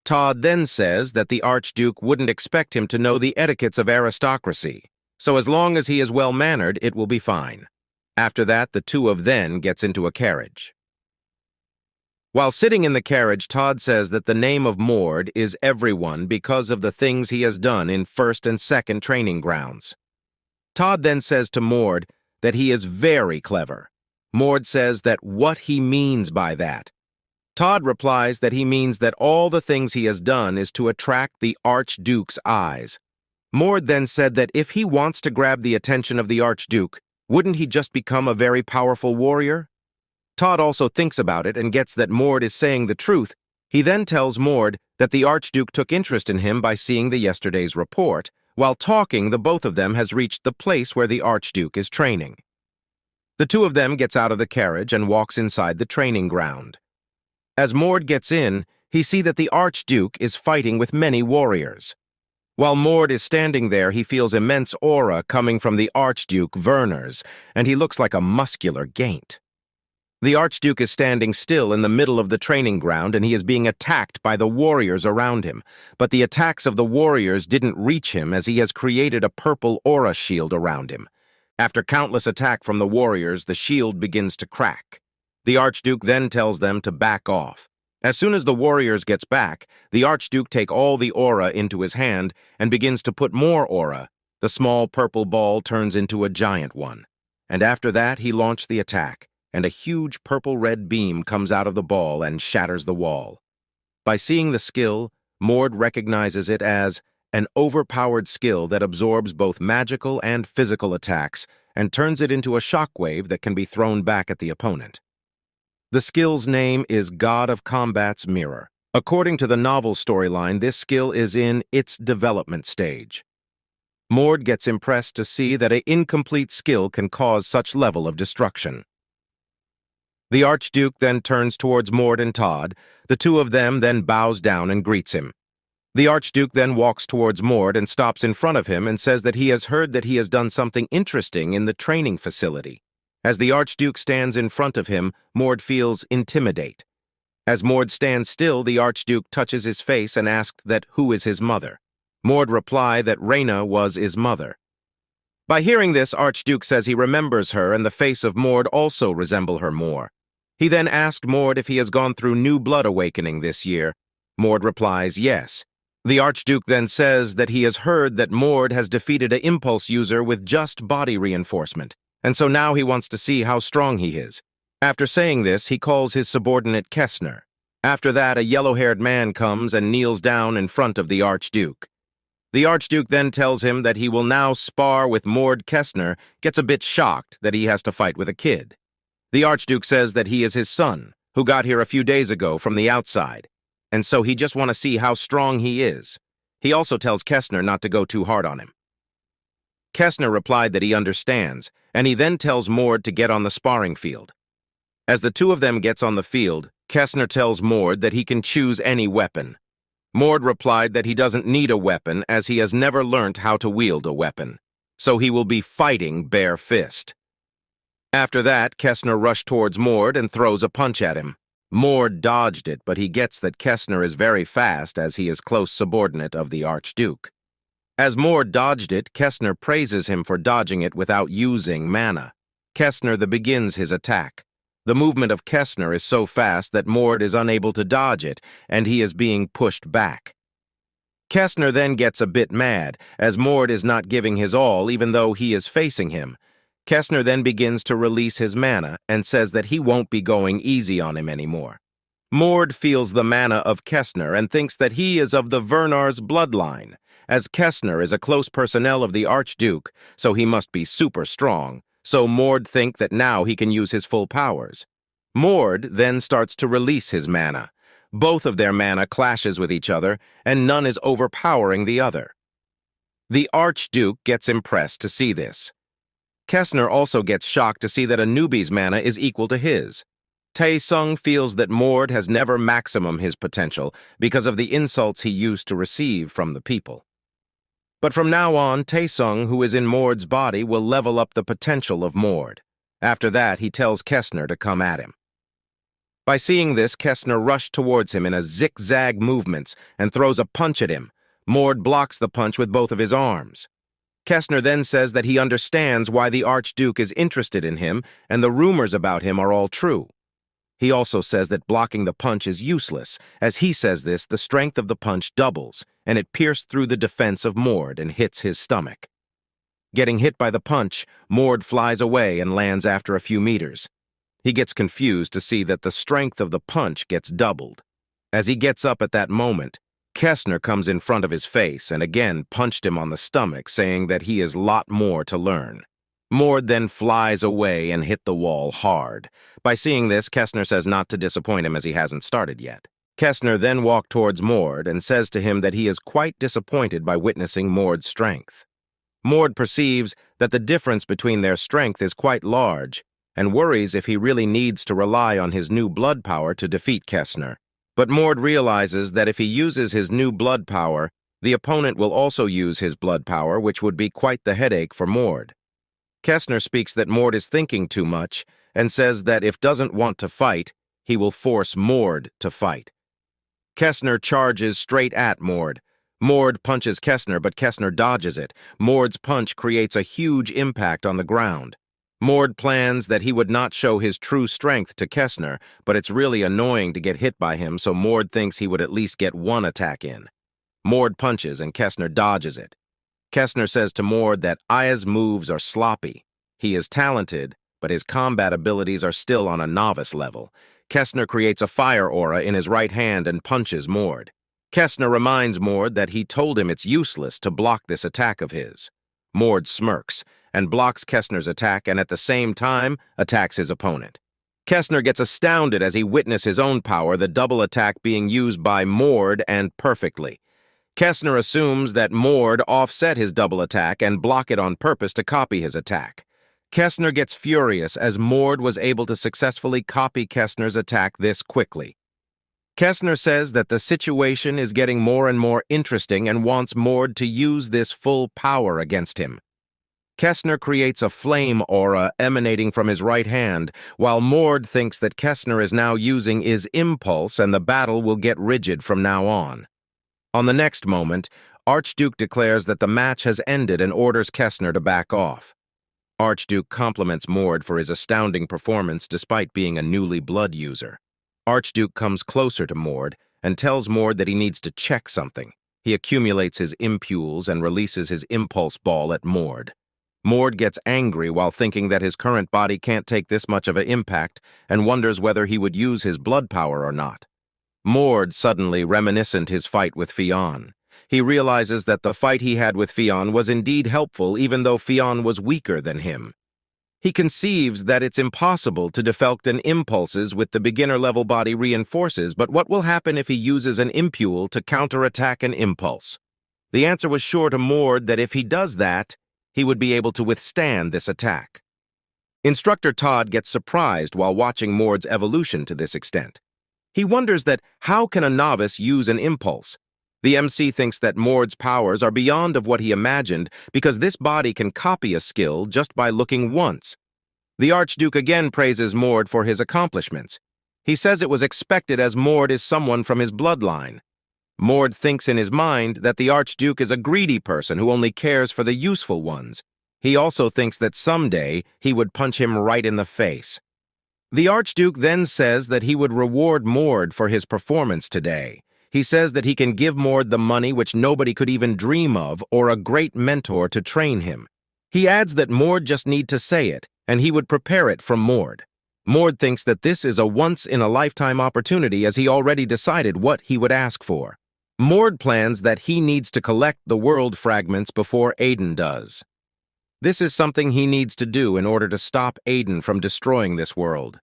Todd then says that the Archduke wouldn't expect him to know the etiquettes of aristocracy, so as long as he is well-mannered, it will be fine. After that, the two of them gets into a carriage. While sitting in the carriage, Todd says that the name of Mord is everyone because of the things he has done in first and second training grounds. Todd then says to Mord that he is very clever. Mord says that what he means by that. Todd replies that he means that all the things he has done is to attract the Archduke's eyes. Mord then said that if he wants to grab the attention of the Archduke, Wouldn't he just become a very powerful warrior? Todd also thinks about it and gets that Mord is saying the truth. He then tells Mord that the Archduke took interest in him by seeing the yesterday's report. While talking, the both of them has reached the place where the Archduke is training. The two of them gets out of the carriage and walks inside the training ground. As Mord gets in, he sees that the Archduke is fighting with many warriors. While Mord is standing there, he feels immense aura coming from the Archduke Werner's, and he looks like a muscular gaint. The Archduke is standing still in the middle of the training ground, and he is being attacked by the warriors around him. But the attacks of the warriors didn't reach him, as he has created a purple aura shield around him. After countless attacks from the warriors, the shield begins to crack. The Archduke then tells them to back off. As soon as the warriors gets back, the Archduke takes all the aura into his hand and begins to put more aura. The small purple ball turns into a giant one. And after that, he launched the attack, and a huge purple-red beam comes out of the ball and shatters the wall. By seeing the skill, Mord recognizes it as an overpowered skill that absorbs both magical and physical attacks and turns it into a shockwave that can be thrown back at the opponent. The skill's name is God of Combat's Mirror. According to the novel storyline, this skill is in its development stage. Mord gets impressed to see that an incomplete skill can cause such level of destruction. The Archduke then turns towards Mord and Todd. The two of them then bows down and greets him. The Archduke then walks towards Mord and stops in front of him and says that he has heard that he has done something interesting in the training facility. As the Archduke stands in front of him, Mord feels intimidate. As Mord stands still, the Archduke touches his face and asks that who is his mother. Mord replies that Reina was his mother. By hearing this, Archduke says he remembers her, and the face of Mord also resembles her more. He then asked Mord if he has gone through new blood awakening this year. Mord replies yes. The Archduke then says that he has heard that Mord has defeated an impulse user with just body reinforcement, and so now he wants to see how strong he is. After saying this, he calls his subordinate Kessner. After that, a yellow-haired man comes and kneels down in front of the Archduke. The Archduke then tells him that he will now spar with Mord. Kessner gets a bit shocked that he has to fight with a kid. The Archduke says that he is his son, who got here a few days ago from the outside, and so he just wants to see how strong he is. He also tells Kessner not to go too hard on him. Kessner replied that he understands, and he then tells Mord to get on the sparring field. As the two of them gets on the field, Kessner tells Mord that he can choose any weapon. Mord replied that he doesn't need a weapon as he has never learnt how to wield a weapon, so he will be fighting bare fist. After that, Kessner rushed towards Mord and throws a punch at him. Mord dodged it, but he gets that Kessner is very fast as he is close subordinate of the Archduke. As Mord dodged it, Kessner praises him for dodging it without using mana. Kessner then begins his attack. The movement of Kessner is so fast that Mord is unable to dodge it, and he is being pushed back. Kessner then gets a bit mad, as Mord is not giving his all even though he is facing him. Kessner then begins to release his mana and says that he won't be going easy on him anymore. Mord feels the mana of Kessner and thinks that he is of the Werner's bloodline, as Kessner is a close personnel of the Archduke, so he must be super strong, so Mord thinks that now he can use his full powers. Mord then starts to release his mana. Both of their mana clashes with each other, and none is overpowering the other. The Archduke gets impressed to see this. Kessner also gets shocked to see that a newbie's mana is equal to his. Tae-sung feels that Mord has never maximum his potential because of the insults he used to receive from the people. But from now on, Tae-sung, who is in Mord's body, will level up the potential of Mord. After that, he tells Kessner to come at him. By seeing this, Kessner rushed towards him in a zigzag movements and throws a punch at him. Mord blocks the punch with both of his arms. Kessner then says that he understands why the Archduke is interested in him, and the rumors about him are all true. He also says that blocking the punch is useless. As he says this, the strength of the punch doubles, and it pierced through the defense of Mord and hits his stomach. Getting hit by the punch, Mord flies away and lands after a few meters. He gets confused to see that the strength of the punch gets doubled. As he gets up at that moment, Kessner comes in front of his face and again punched him on the stomach, saying that he has a lot more to learn. Mord then flies away and hit the wall hard. By seeing this, Kestner says not to disappoint him as he hasn't started yet. Kestner then walks towards Mord and says to him that he is quite disappointed by witnessing Mord's strength. Mord perceives that the difference between their strength is quite large and worries if he really needs to rely on his new blood power to defeat Kestner. But Mord realizes that if he uses his new blood power, the opponent will also use his blood power, which would be quite the headache for Mord. Kestner speaks that Mord is thinking too much and says that if doesn't want to fight, he will force Mord to fight. Kestner charges straight at Mord. Mord punches Kestner, but Kestner dodges it. Mord's punch creates a huge impact on the ground. Mord plans that he would not show his true strength to Kestner, but it's really annoying to get hit by him, so Mord thinks he would at least get one attack in. Mord punches and Kestner dodges it. Kestner says to Mord that Aya's moves are sloppy. He is talented, but his combat abilities are still on a novice level. Kestner creates a fire aura in his right hand and punches Mord. Kestner reminds Mord that he told him it's useless to block this attack of his. Mord smirks and blocks Kestner's attack and at the same time attacks his opponent. Kestner gets astounded as he witnesses his own power, the double attack being used by Mord and perfectly. Kestner assumes that Mord offset his double attack and block it on purpose to copy his attack. Kestner gets furious as Mord was able to successfully copy Kestner's attack this quickly. Kestner says that the situation is getting more and more interesting and wants Mord to use this full power against him. Kestner creates a flame aura emanating from his right hand, while Mord thinks that Kestner is now using his impulse and the battle will get rigid from now on. On the next moment, Archduke declares that the match has ended and orders Kestner to back off. Archduke compliments Mord for his astounding performance despite being a newly blood user. Archduke comes closer to Mord and tells Mord that he needs to check something. He accumulates his impules and releases his impulse ball at Mord. Mord gets angry while thinking that his current body can't take this much of an impact and wonders whether he would use his blood power or not. Mord suddenly reminiscent his fight with P-1. He realizes that the fight he had with P-1 was indeed helpful even though P-1 was weaker than him. He conceives that it's impossible to deflect an impulses with the beginner-level body reinforces, but what will happen if he uses an impule to counterattack an impulse? The answer was sure to Mord that if he does that, he would be able to withstand this attack. Instructor Todd gets surprised while watching Mord's evolution to this extent. He wonders that how can a novice use an impulse? The MC thinks that Mord's powers are beyond of what he imagined because this body can copy a skill just by looking once. The Archduke again praises Mord for his accomplishments. He says it was expected as Mord is someone from his bloodline. Mord thinks in his mind that the Archduke is a greedy person who only cares for the useful ones. He also thinks that someday he would punch him right in the face. The Archduke then says that he would reward Mord for his performance today. He says that he can give Mord the money which nobody could even dream of or a great mentor to train him. He adds that Mord just need to say it, and he would prepare it from Mord. Mord thinks that this is a once-in-a-lifetime opportunity as he already decided what he would ask for. Mord plans that he needs to collect the world fragments before Aiden does. This is something he needs to do in order to stop Aiden from destroying this world.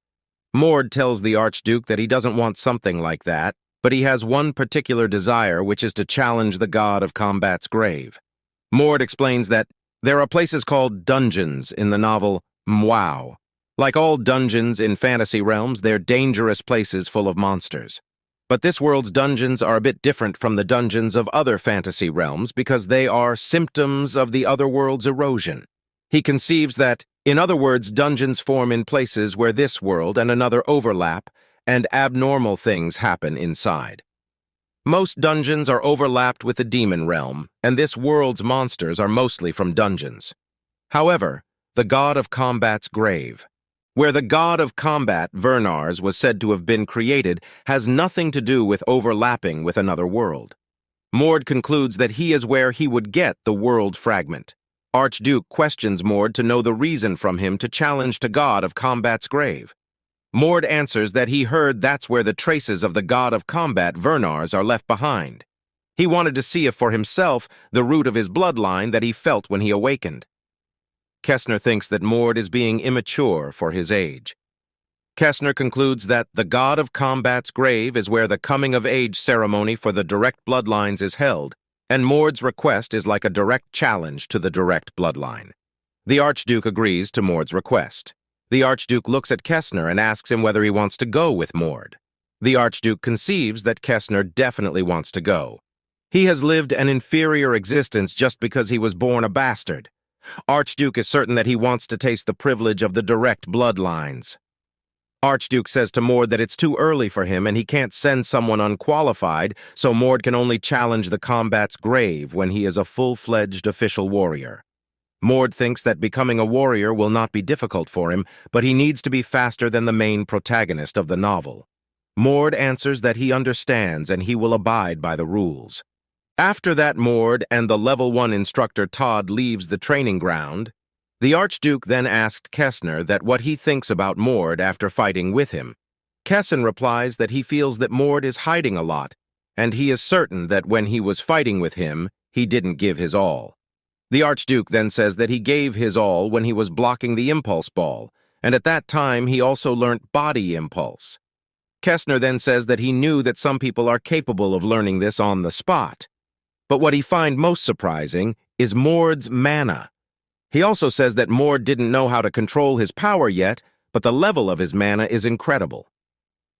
Mord tells the Archduke that he doesn't want something like that, but he has one particular desire, which is to challenge the god of combat's grave. Mord explains that there are places called dungeons in the novel Manhwa. Like all dungeons in fantasy realms, they're dangerous places full of monsters. But this world's dungeons are a bit different from the dungeons of other fantasy realms because they are symptoms of the other world's erosion. He conceives that, in other words, dungeons form in places where this world and another overlap, and abnormal things happen inside. Most dungeons are overlapped with the demon realm, and this world's monsters are mostly from dungeons. However, the god of combat's grave, where the god of combat, Vernars, was said to have been created, has nothing to do with overlapping with another world. Mord concludes that he is where he would get the world fragment. Archduke questions Mord to know the reason from him to challenge to god of combat's grave. Mord answers that he heard that's where the traces of the god of combat, Vernars, are left behind. He wanted to see if for himself the root of his bloodline that he felt when he awakened. Kestner thinks that Mord is being immature for his age. Kestner concludes that the god of combat's grave is where the coming-of-age ceremony for the direct bloodlines is held, and Mord's request is like a direct challenge to the direct bloodline. The Archduke agrees to Mord's request. The Archduke looks at Kestner and asks him whether he wants to go with Mord. The Archduke conceives that Kestner definitely wants to go. He has lived an inferior existence just because he was born a bastard. Archduke is certain that he wants to taste the privilege of the direct bloodlines. Archduke says to Mord that it's too early for him and he can't send someone unqualified, so Mord can only challenge the combat's grave when he is a full-fledged official warrior. Mord thinks that becoming a warrior will not be difficult for him, but he needs to be faster than the main protagonist of the novel. Mord answers that he understands and he will abide by the rules. After that, Mord and the Level 1 instructor Todd leaves the training ground. The Archduke then asked Kestner that what he thinks about Mord after fighting with him. Kestner replies that he feels that Mord is hiding a lot, and he is certain that when he was fighting with him, he didn't give his all. The Archduke then says that he gave his all when he was blocking the impulse ball, and at that time he also learnt body impulse. Kestner then says that he knew that some people are capable of learning this on the spot. But what he finds most surprising is Mord's mana. He also says that Mord didn't know how to control his power yet, but the level of his mana is incredible.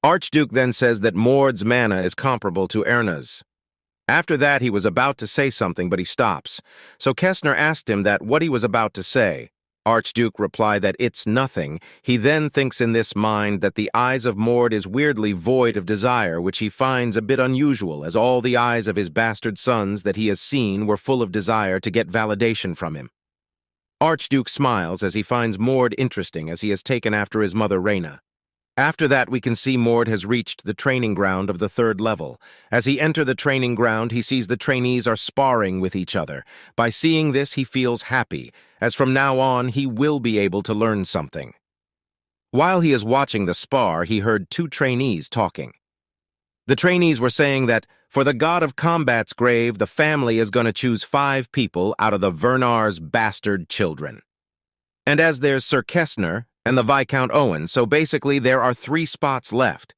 Archduke then says that Mord's mana is comparable to Erna's. After that, he was about to say something, but he stops. So Kestner asked him that what he was about to say. Archduke replied that it's nothing. He then thinks in this mind that the eyes of Mord is weirdly void of desire, which he finds a bit unusual, as all the eyes of his bastard sons that he has seen were full of desire to get validation from him. Archduke smiles as he finds Mord interesting as he has taken after his mother Reina. After that, we can see Mord has reached the training ground of the 3rd level. As he enters the training ground, he sees the trainees are sparring with each other. By seeing this, he feels happy, as from now on, he will be able to learn something. While he is watching the spar, he heard 2 trainees talking. The trainees were saying that, for the god of combat's grave, the family is going to choose 5 people out of the Vernar's bastard children. And as there's Sir Kestner and the Viscount Owen, so basically there are 3 spots left.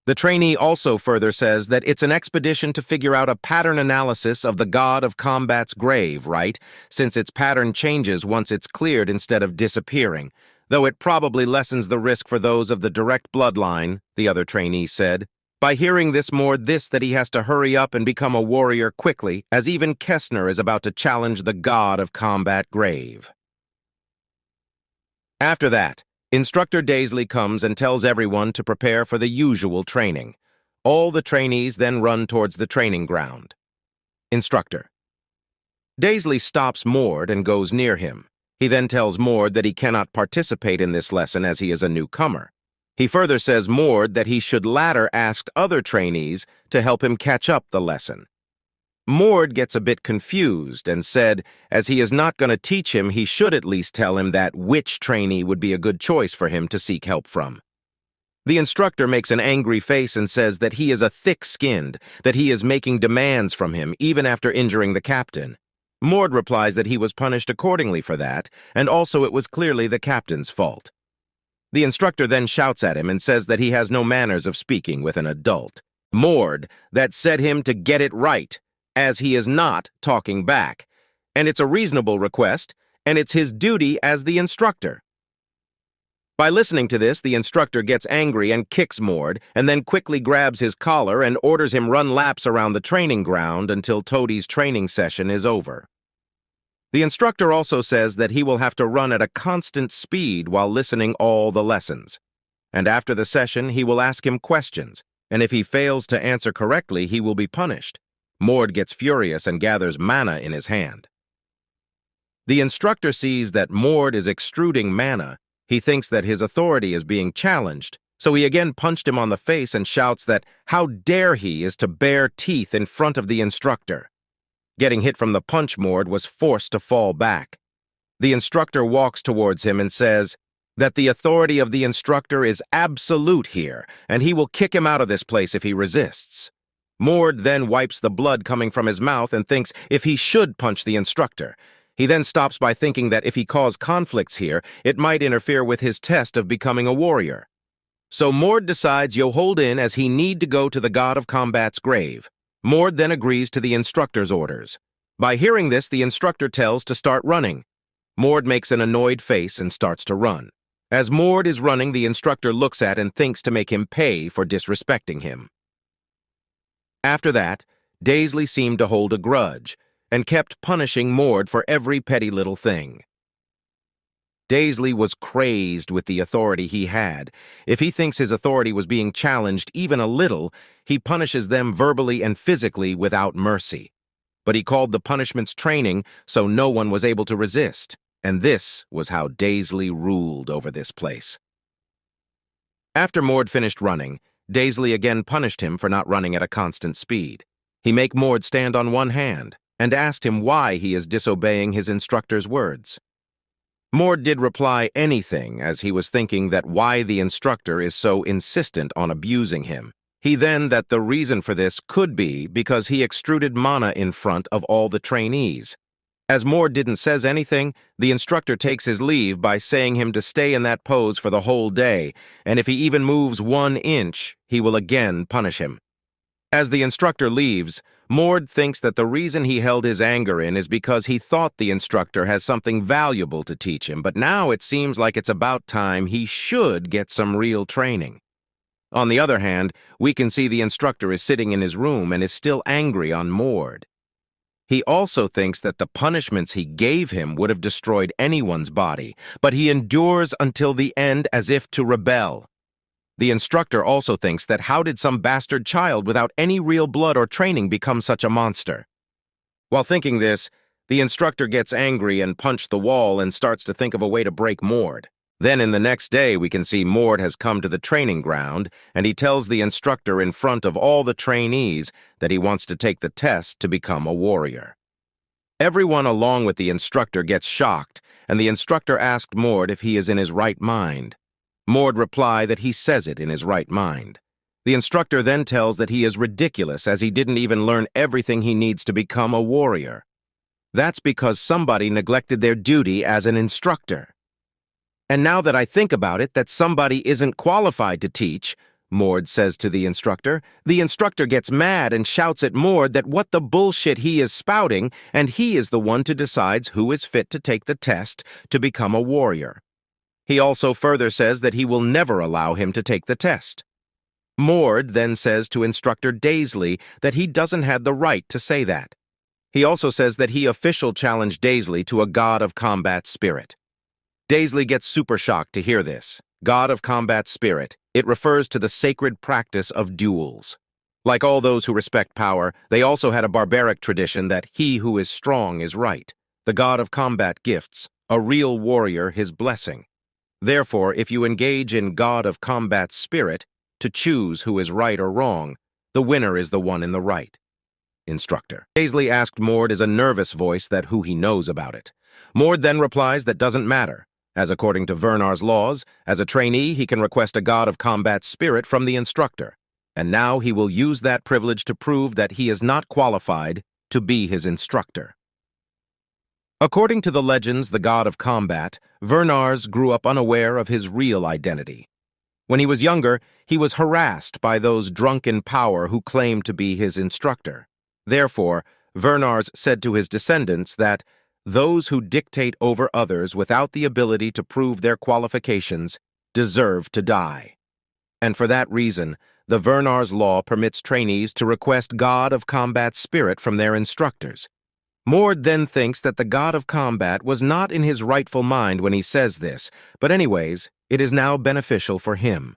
The trainee also further says that it's an expedition to figure out a pattern analysis of the god of combat's grave, right? Since its pattern changes once it's cleared instead of disappearing, though it probably lessens the risk for those of the direct bloodline, the other trainee said. By hearing this Mord that he has to hurry up and become a warrior quickly, as even Kestner is about to challenge the god of combat grave. After that, Instructor Daisley comes and tells everyone to prepare for the usual training. All the trainees then run towards the training ground. Instructor. Daisley stops Mord and goes near him. He then tells Mord that he cannot participate in this lesson as he is a newcomer. He further says Mord that he should later ask other trainees to help him catch up the lesson. Mord gets a bit confused and said, as he is not going to teach him, he should at least tell him that which trainee would be a good choice for him to seek help from. The instructor makes an angry face and says that he is a thick-skinned, that he is making demands from him even after injuring the captain. Mord replies that he was punished accordingly for that, and also it was clearly the captain's fault. The instructor then shouts at him and says that he has no manners of speaking with an adult. Mord that said him to get it right, as he is not talking back. And it's a reasonable request, and it's his duty as the instructor. By listening to this, the instructor gets angry and kicks Mord, and then quickly grabs his collar and orders him run laps around the training ground until Toadie's training session is over. The instructor also says that he will have to run at a constant speed while listening all the lessons. And after the session, he will ask him questions, and if he fails to answer correctly, he will be punished. Mord gets furious and gathers mana in his hand. The instructor sees that Mord is extruding mana. He thinks that his authority is being challenged, so he again punched him on the face and shouts that how dare he is to bare teeth in front of the instructor. Getting hit from the punch, Mord was forced to fall back. The instructor walks towards him and says that the authority of the instructor is absolute here, and he will kick him out of this place if he resists. Mord then wipes the blood coming from his mouth and thinks if he should punch the instructor. He then stops by thinking that if he caused conflicts here, it might interfere with his test of becoming a warrior. So Mord decides you'll hold in as he need to go to the god of combat's grave. Mord then agrees to the instructor's orders. By hearing this, the instructor tells to start running. Mord makes an annoyed face and starts to run. As Mord is running, the instructor looks at and thinks to make him pay for disrespecting him. After that, Daisley seemed to hold a grudge and kept punishing Mord for every petty little thing. Daisley was crazed with the authority he had. If he thinks his authority was being challenged even a little, he punishes them verbally and physically without mercy. But he called the punishments training, so no one was able to resist. And this was how Daisley ruled over this place. After Mord finished running, Daisley again punished him for not running at a constant speed. He made Mord stand on one hand and asked him why he is disobeying his instructor's words. Mord did reply anything, as he was thinking that why the instructor is so insistent on abusing him. He then that the reason for this could be because he extruded mana in front of all the trainees. As Mord didn't says anything, the instructor takes his leave by saying him to stay in that pose for the whole day, and if he even moves 1 inch, he will again punish him. As the instructor leaves, Mord thinks that the reason he held his anger in is because he thought the instructor has something valuable to teach him, but now it seems like it's about time he should get some real training. On the other hand, we can see the instructor is sitting in his room and is still angry on Mord. He also thinks that the punishments he gave him would have destroyed anyone's body, but he endures until the end as if to rebel. The instructor also thinks that how did some bastard child without any real blood or training become such a monster? While thinking this, the instructor gets angry and punches the wall and starts to think of a way to break Mord. Then in the next day, we can see Mord has come to the training ground, and he tells the instructor in front of all the trainees that he wants to take the test to become a warrior. Everyone along with the instructor gets shocked, and the instructor asked Mord if he is in his right mind. Mord replies that he says it in his right mind. The instructor then tells that he is ridiculous as he didn't even learn everything he needs to become a warrior. That's because somebody neglected their duty as an instructor. And now that I think about it, that somebody isn't qualified to teach, Mord says to the instructor gets mad and shouts at Mord that what the bullshit he is spouting, and he is the one who decides who is fit to take the test to become a warrior. He also further says that he will never allow him to take the test. Mord then says to Instructor Daisley that he doesn't have the right to say that. He also says that he officially challenged Daisley to a god of combat spirit. Daisley gets super shocked to hear this. God of combat spirit. It refers to the sacred practice of duels. Like all those who respect power, they also had a barbaric tradition that he who is strong is right. The god of combat gifts a real warrior his blessing. Therefore, if you engage in god of combat spirit to choose who is right or wrong, the winner is the one in the right. Instructor. Daisley asked Mord as a nervous voice that who he knows about it. Mord then replies that doesn't matter, as according to Vernar's laws, as a trainee he can request a god of combat spirit from the instructor, and now he will use that privilege to prove that he is not qualified to be his instructor. According to the legends, the god of combat, Vernars grew up unaware of his real identity. When he was younger, he was harassed by those drunk in power who claimed to be his instructor. Therefore, Vernars said to his descendants that those who dictate over others without the ability to prove their qualifications deserve to die. And for that reason, the Vernars law permits trainees to request god of combat spirit from their instructors. Mord then thinks that the god of combat was not in his rightful mind when he says this, but anyways, it is now beneficial for him.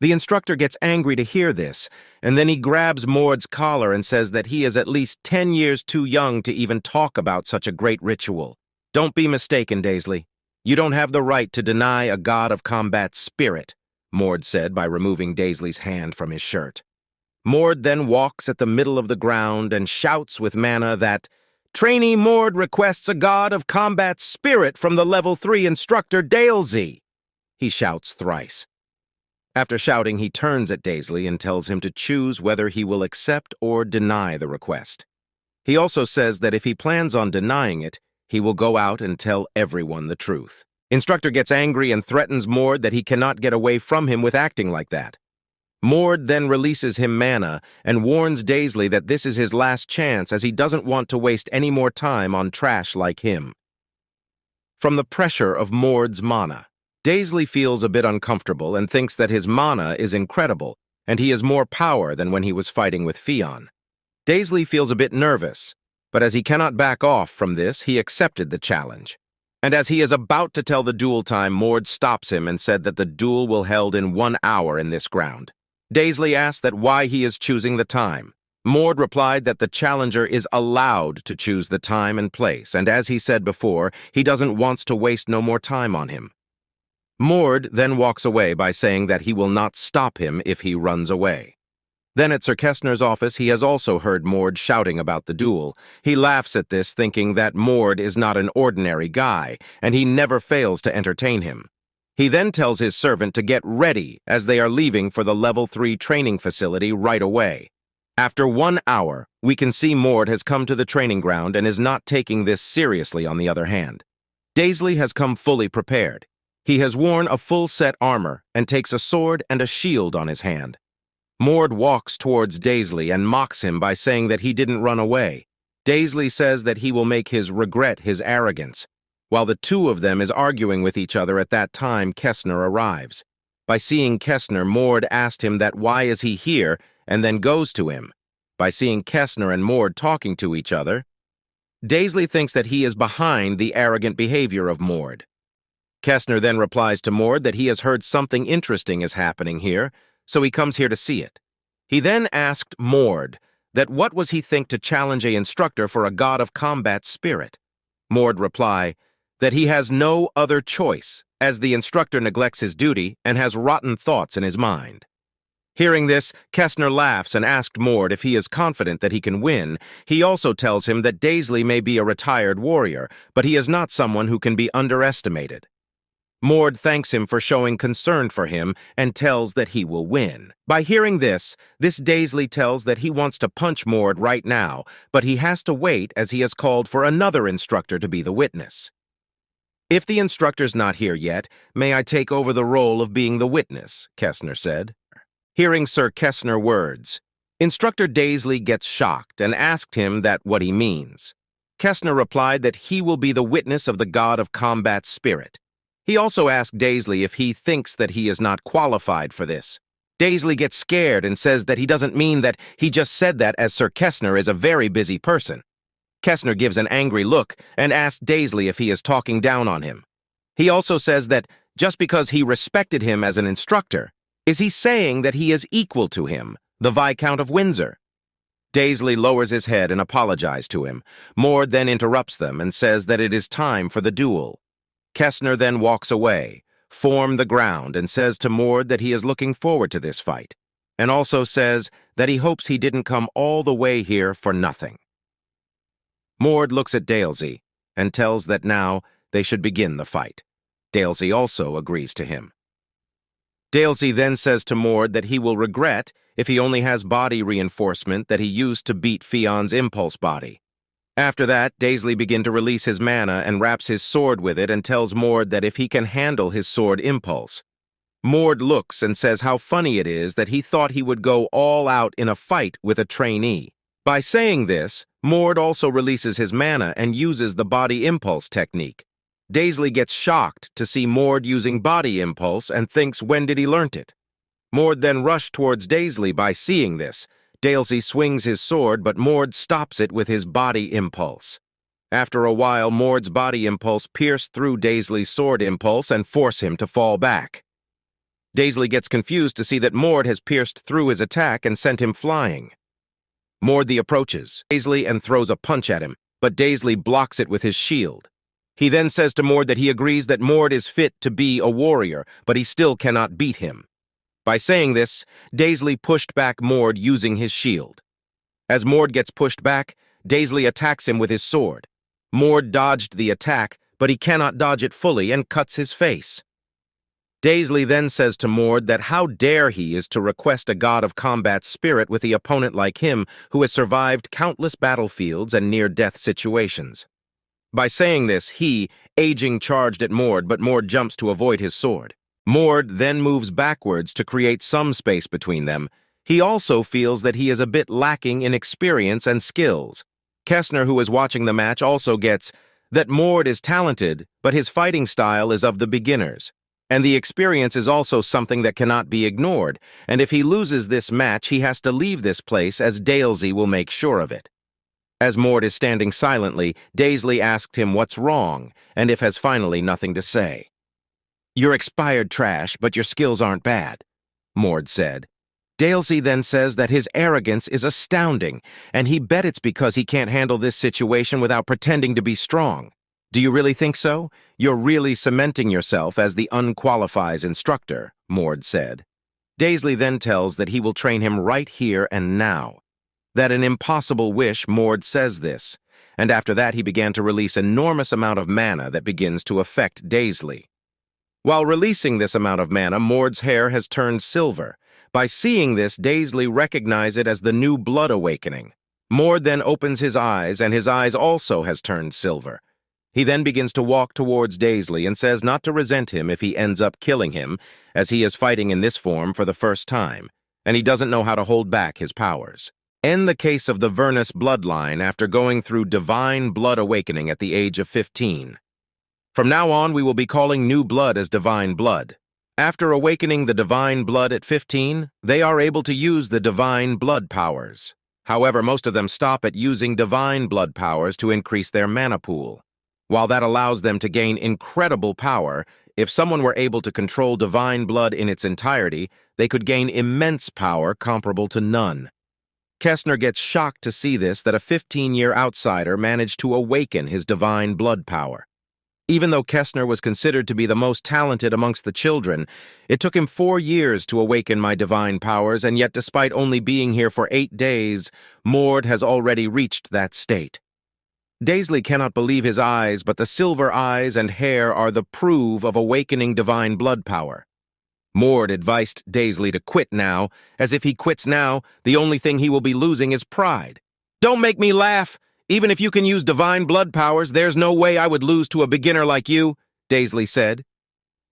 The instructor gets angry to hear this, and then he grabs Mord's collar and says that he is at least 10 years too young to even talk about such a great ritual. Don't be mistaken, Daisley. You don't have the right to deny a god of combat spirit, Mord said by removing Daisley's hand from his shirt. Mord then walks at the middle of the ground and shouts with mana that Trainee Mord requests a god of combat spirit from the level 3 instructor Daisley. He shouts thrice. After shouting, he turns at Daisley and tells him to choose whether he will accept or deny the request. He also says that if he plans on denying it, he will go out and tell everyone the truth. Instructor gets angry and threatens Mord that he cannot get away from him with acting like that. Mord then releases him mana and warns Daisley that this is his last chance as he doesn't want to waste any more time on trash like him. From the pressure of Mord's mana, Daisley feels a bit uncomfortable and thinks that his mana is incredible and he has more power than when he was fighting with P-1. Daisley feels a bit nervous, but as he cannot back off from this, he accepted the challenge. And as he is about to tell the duel time, Mord stops him and said that the duel will held in 1 hour in this ground. Daisley asked that why he is choosing the time. Mord replied that the challenger is allowed to choose the time and place, and as he said before, he doesn't want to waste no more time on him. Mord then walks away by saying that he will not stop him if he runs away. Then at Sir Kestner's office, he has also heard Mord shouting about the duel. He laughs at this, thinking that Mord is not an ordinary guy, and he never fails to entertain him. He then tells his servant to get ready as they are leaving for the Level 3 training facility right away. After 1 hour, we can see Mord has come to the training ground and is not taking this seriously on the other hand. Daisley has come fully prepared. He has worn a full-set armor and takes a sword and a shield on his hand. Mord walks towards Daisley and mocks him by saying that he didn't run away. Daisley says that he will make his regret his arrogance. While the two of them is arguing with each other at that time, Kestner arrives. By seeing Kestner, Mord asked him that why is he here, and then goes to him. By seeing Kestner and Mord talking to each other, Daisley thinks that he is behind the arrogant behavior of Mord. Kestner then replies to Mord that he has heard something interesting is happening here, so he comes here to see it. He then asked Mord that what was he think to challenge an instructor for a god of combat spirit. Mord replied that he has no other choice, as the instructor neglects his duty and has rotten thoughts in his mind. Hearing this, Kestner laughs and asked Mord if he is confident that he can win. He also tells him that Daisley may be a retired warrior, but he is not someone who can be underestimated. Mord thanks him for showing concern for him and tells that he will win. By hearing this Daisley tells that he wants to punch Mord right now, but he has to wait as he has called for another instructor to be the witness. If the instructor's not here yet, may I take over the role of being the witness, Kestner said. Hearing Sir Kestner's words, Instructor Daisley gets shocked and asked him that what he means. Kestner replied that he will be the witness of the god of combat spirit. He also asked Daisley if he thinks that he is not qualified for this. Daisley gets scared and says that he doesn't mean that, he just said that as Sir Kestner is a very busy person. Kestner gives an angry look and asks Daisley if he is talking down on him. He also says that just because he respected him as an instructor, is he saying that he is equal to him, the Viscount of Windsor? Daisley lowers his head and apologizes to him. Mord then interrupts them and says that it is time for the duel. Kestner then walks away, form the ground, and says to Mord that he is looking forward to this fight, and also says that he hopes he didn't come all the way here for nothing. Mord looks at Daisley and tells that now they should begin the fight. Daisley also agrees to him. Daisley then says to Mord that he will regret if he only has body reinforcement that he used to beat Fion's impulse body. After that, Daisley begins to release his mana and wraps his sword with it and tells Mord that if he can handle his sword impulse. Mord looks and says how funny it is that he thought he would go all out in a fight with a trainee. By saying this, Mord also releases his mana and uses the body impulse technique. Daisley gets shocked to see Mord using body impulse and thinks when did he learnt it. Mord then rushes towards Daisley by seeing this. Daisley swings his sword, but Mord stops it with his body impulse. After a while, Mord's body impulse pierced through Daisley's sword impulse and force him to fall back. Daisley gets confused to see that Mord has pierced through his attack and sent him flying. Mord approaches Daisley and throws a punch at him, but Daisley blocks it with his shield. He then says to Mord that he agrees that Mord is fit to be a warrior, but he still cannot beat him. By saying this, Daisley pushed back Mord using his shield. As Mord gets pushed back, Daisley attacks him with his sword. Mord dodged the attack, but he cannot dodge it fully and cuts his face. Daisley then says to Mord that how dare he is to request a god of combat spirit with the opponent like him who has survived countless battlefields and near-death situations. By saying this, he, aging, charged at Mord, but Mord jumps to avoid his sword. Mord then moves backwards to create some space between them. He also feels that he is a bit lacking in experience and skills. Kestner, who is watching the match, also gets that Mord is talented, but his fighting style is of the beginners. And the experience is also something that cannot be ignored, and if he loses this match, he has to leave this place, as Dalesy will make sure of it. As Mord is standing silently, Daisley asked him what's wrong, and if has finally nothing to say. "You're expired trash, but your skills aren't bad," Mord said. Dalesy then says that his arrogance is astounding, and he bet it's because he can't handle this situation without pretending to be strong. "Do you really think so? You're really cementing yourself as the unqualified instructor," Mord said. Daisley then tells that he will train him right here and now. That an impossible wish, Mord says this, and after that he began to release enormous amount of mana that begins to affect Daisley. While releasing this amount of mana, Mord's hair has turned silver. By seeing this, Daisley recognizes it as the new blood awakening. Mord then opens his eyes, and his eyes also has turned silver. He then begins to walk towards Daisley and says not to resent him if he ends up killing him, as he is fighting in this form for the first time, and he doesn't know how to hold back his powers. In the case of the Vernus bloodline, after going through divine blood awakening at the age of 15. From now on, we will be calling new blood as divine blood. After awakening the divine blood at 15, they are able to use the divine blood powers. However, most of them stop at using divine blood powers to increase their mana pool. While that allows them to gain incredible power, if someone were able to control divine blood in its entirety, they could gain immense power comparable to none. Kestner gets shocked to see this, that a 15-year outsider managed to awaken his divine blood power. Even though Kestner was considered to be the most talented amongst the children, it took him 4 years to awaken my divine powers, and yet despite only being here for 8 days, Mord has already reached that state. Daisley cannot believe his eyes, but the silver eyes and hair are the proof of awakening divine blood power. Mord advised Daisley to quit now, as if he quits now, the only thing he will be losing is pride. "Don't make me laugh! Even if you can use divine blood powers, there's no way I would lose to a beginner like you," Daisley said.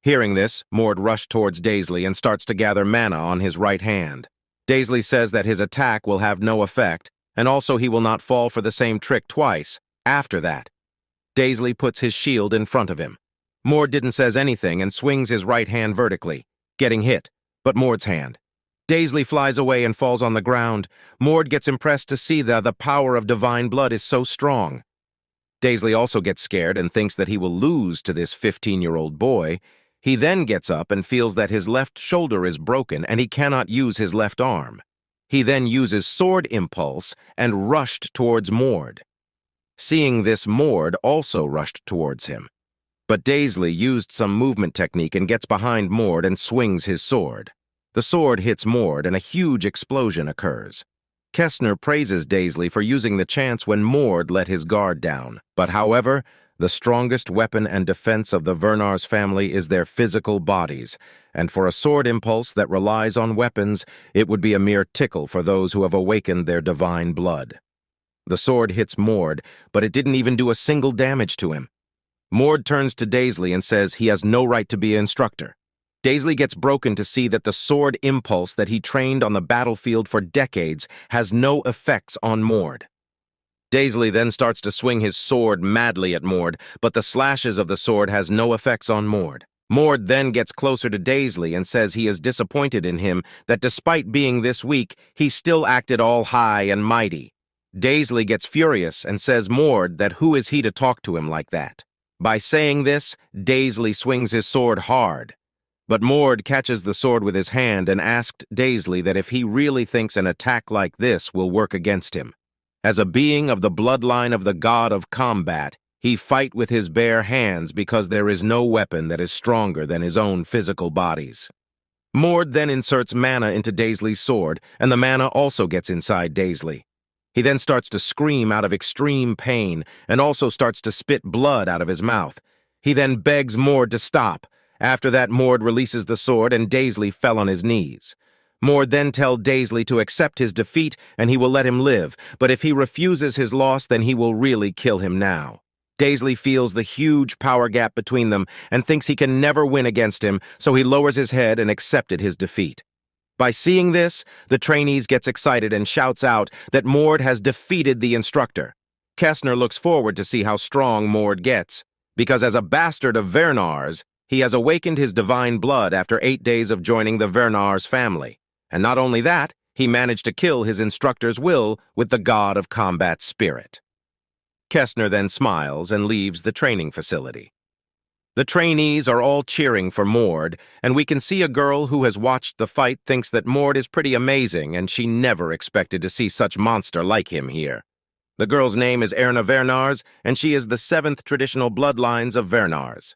Hearing this, Mord rushed towards Daisley and starts to gather mana on his right hand. Daisley says that his attack will have no effect, and also he will not fall for the same trick twice. After that, Daisley puts his shield in front of him. Mord didn't says anything and swings his right hand vertically, getting hit, but Mord's hand. Daisley flies away and falls on the ground. Mord gets impressed to see that the power of divine blood is so strong. Daisley also gets scared and thinks that he will lose to this 15-year-old boy. He then gets up and feels that his left shoulder is broken and he cannot use his left arm. He then uses sword impulse and rushed towards Mord. Seeing this, Mord also rushed towards him. But Daisley used some movement technique and gets behind Mord and swings his sword. The sword hits Mord and a huge explosion occurs. Kestner praises Daisley for using the chance when Mord let his guard down. But however, the strongest weapon and defense of the Vernars family is their physical bodies, and for a sword impulse that relies on weapons, it would be a mere tickle for those who have awakened their divine blood. The sword hits Mord, but it didn't even do a single damage to him. Mord turns to Daisley and says he has no right to be an instructor. Daisley gets broken to see that the sword impulse that he trained on the battlefield for decades has no effects on Mord. Daisley then starts to swing his sword madly at Mord, but the slashes of the sword has no effects on Mord. Mord then gets closer to Daisley and says he is disappointed in him, that despite being this weak, he still acted all high and mighty. Daisley gets furious and says Mord that who is he to talk to him like that. By saying this, Daisley swings his sword hard. But Mord catches the sword with his hand and asked Daisley that if he really thinks an attack like this will work against him. As a being of the bloodline of the god of combat, he fight with his bare hands because there is no weapon that is stronger than his own physical bodies. Mord then inserts mana into Daisley's sword, and the mana also gets inside Daisley. He then starts to scream out of extreme pain and also starts to spit blood out of his mouth. He then begs Mord to stop. After that, Mord releases the sword and Daisley fell on his knees. Mord then tells Daisley to accept his defeat and he will let him live, but if he refuses his loss, then he will really kill him now. Daisley feels the huge power gap between them and thinks he can never win against him, so he lowers his head and accepted his defeat. By seeing this, the trainees gets excited and shouts out that Mord has defeated the instructor. Kestner looks forward to see how strong Mord gets, because as a bastard of Vernar's, he has awakened his divine blood after 8 days of joining the Vernar's family. And not only that, he managed to kill his instructor's will with the god of combat spirit. Kestner then smiles and leaves the training facility. The trainees are all cheering for Mord, and we can see a girl who has watched the fight thinks that Mord is pretty amazing and she never expected to see such monster like him here. The girl's name is Erna Vernars, and she is the 7th traditional bloodlines of Vernars.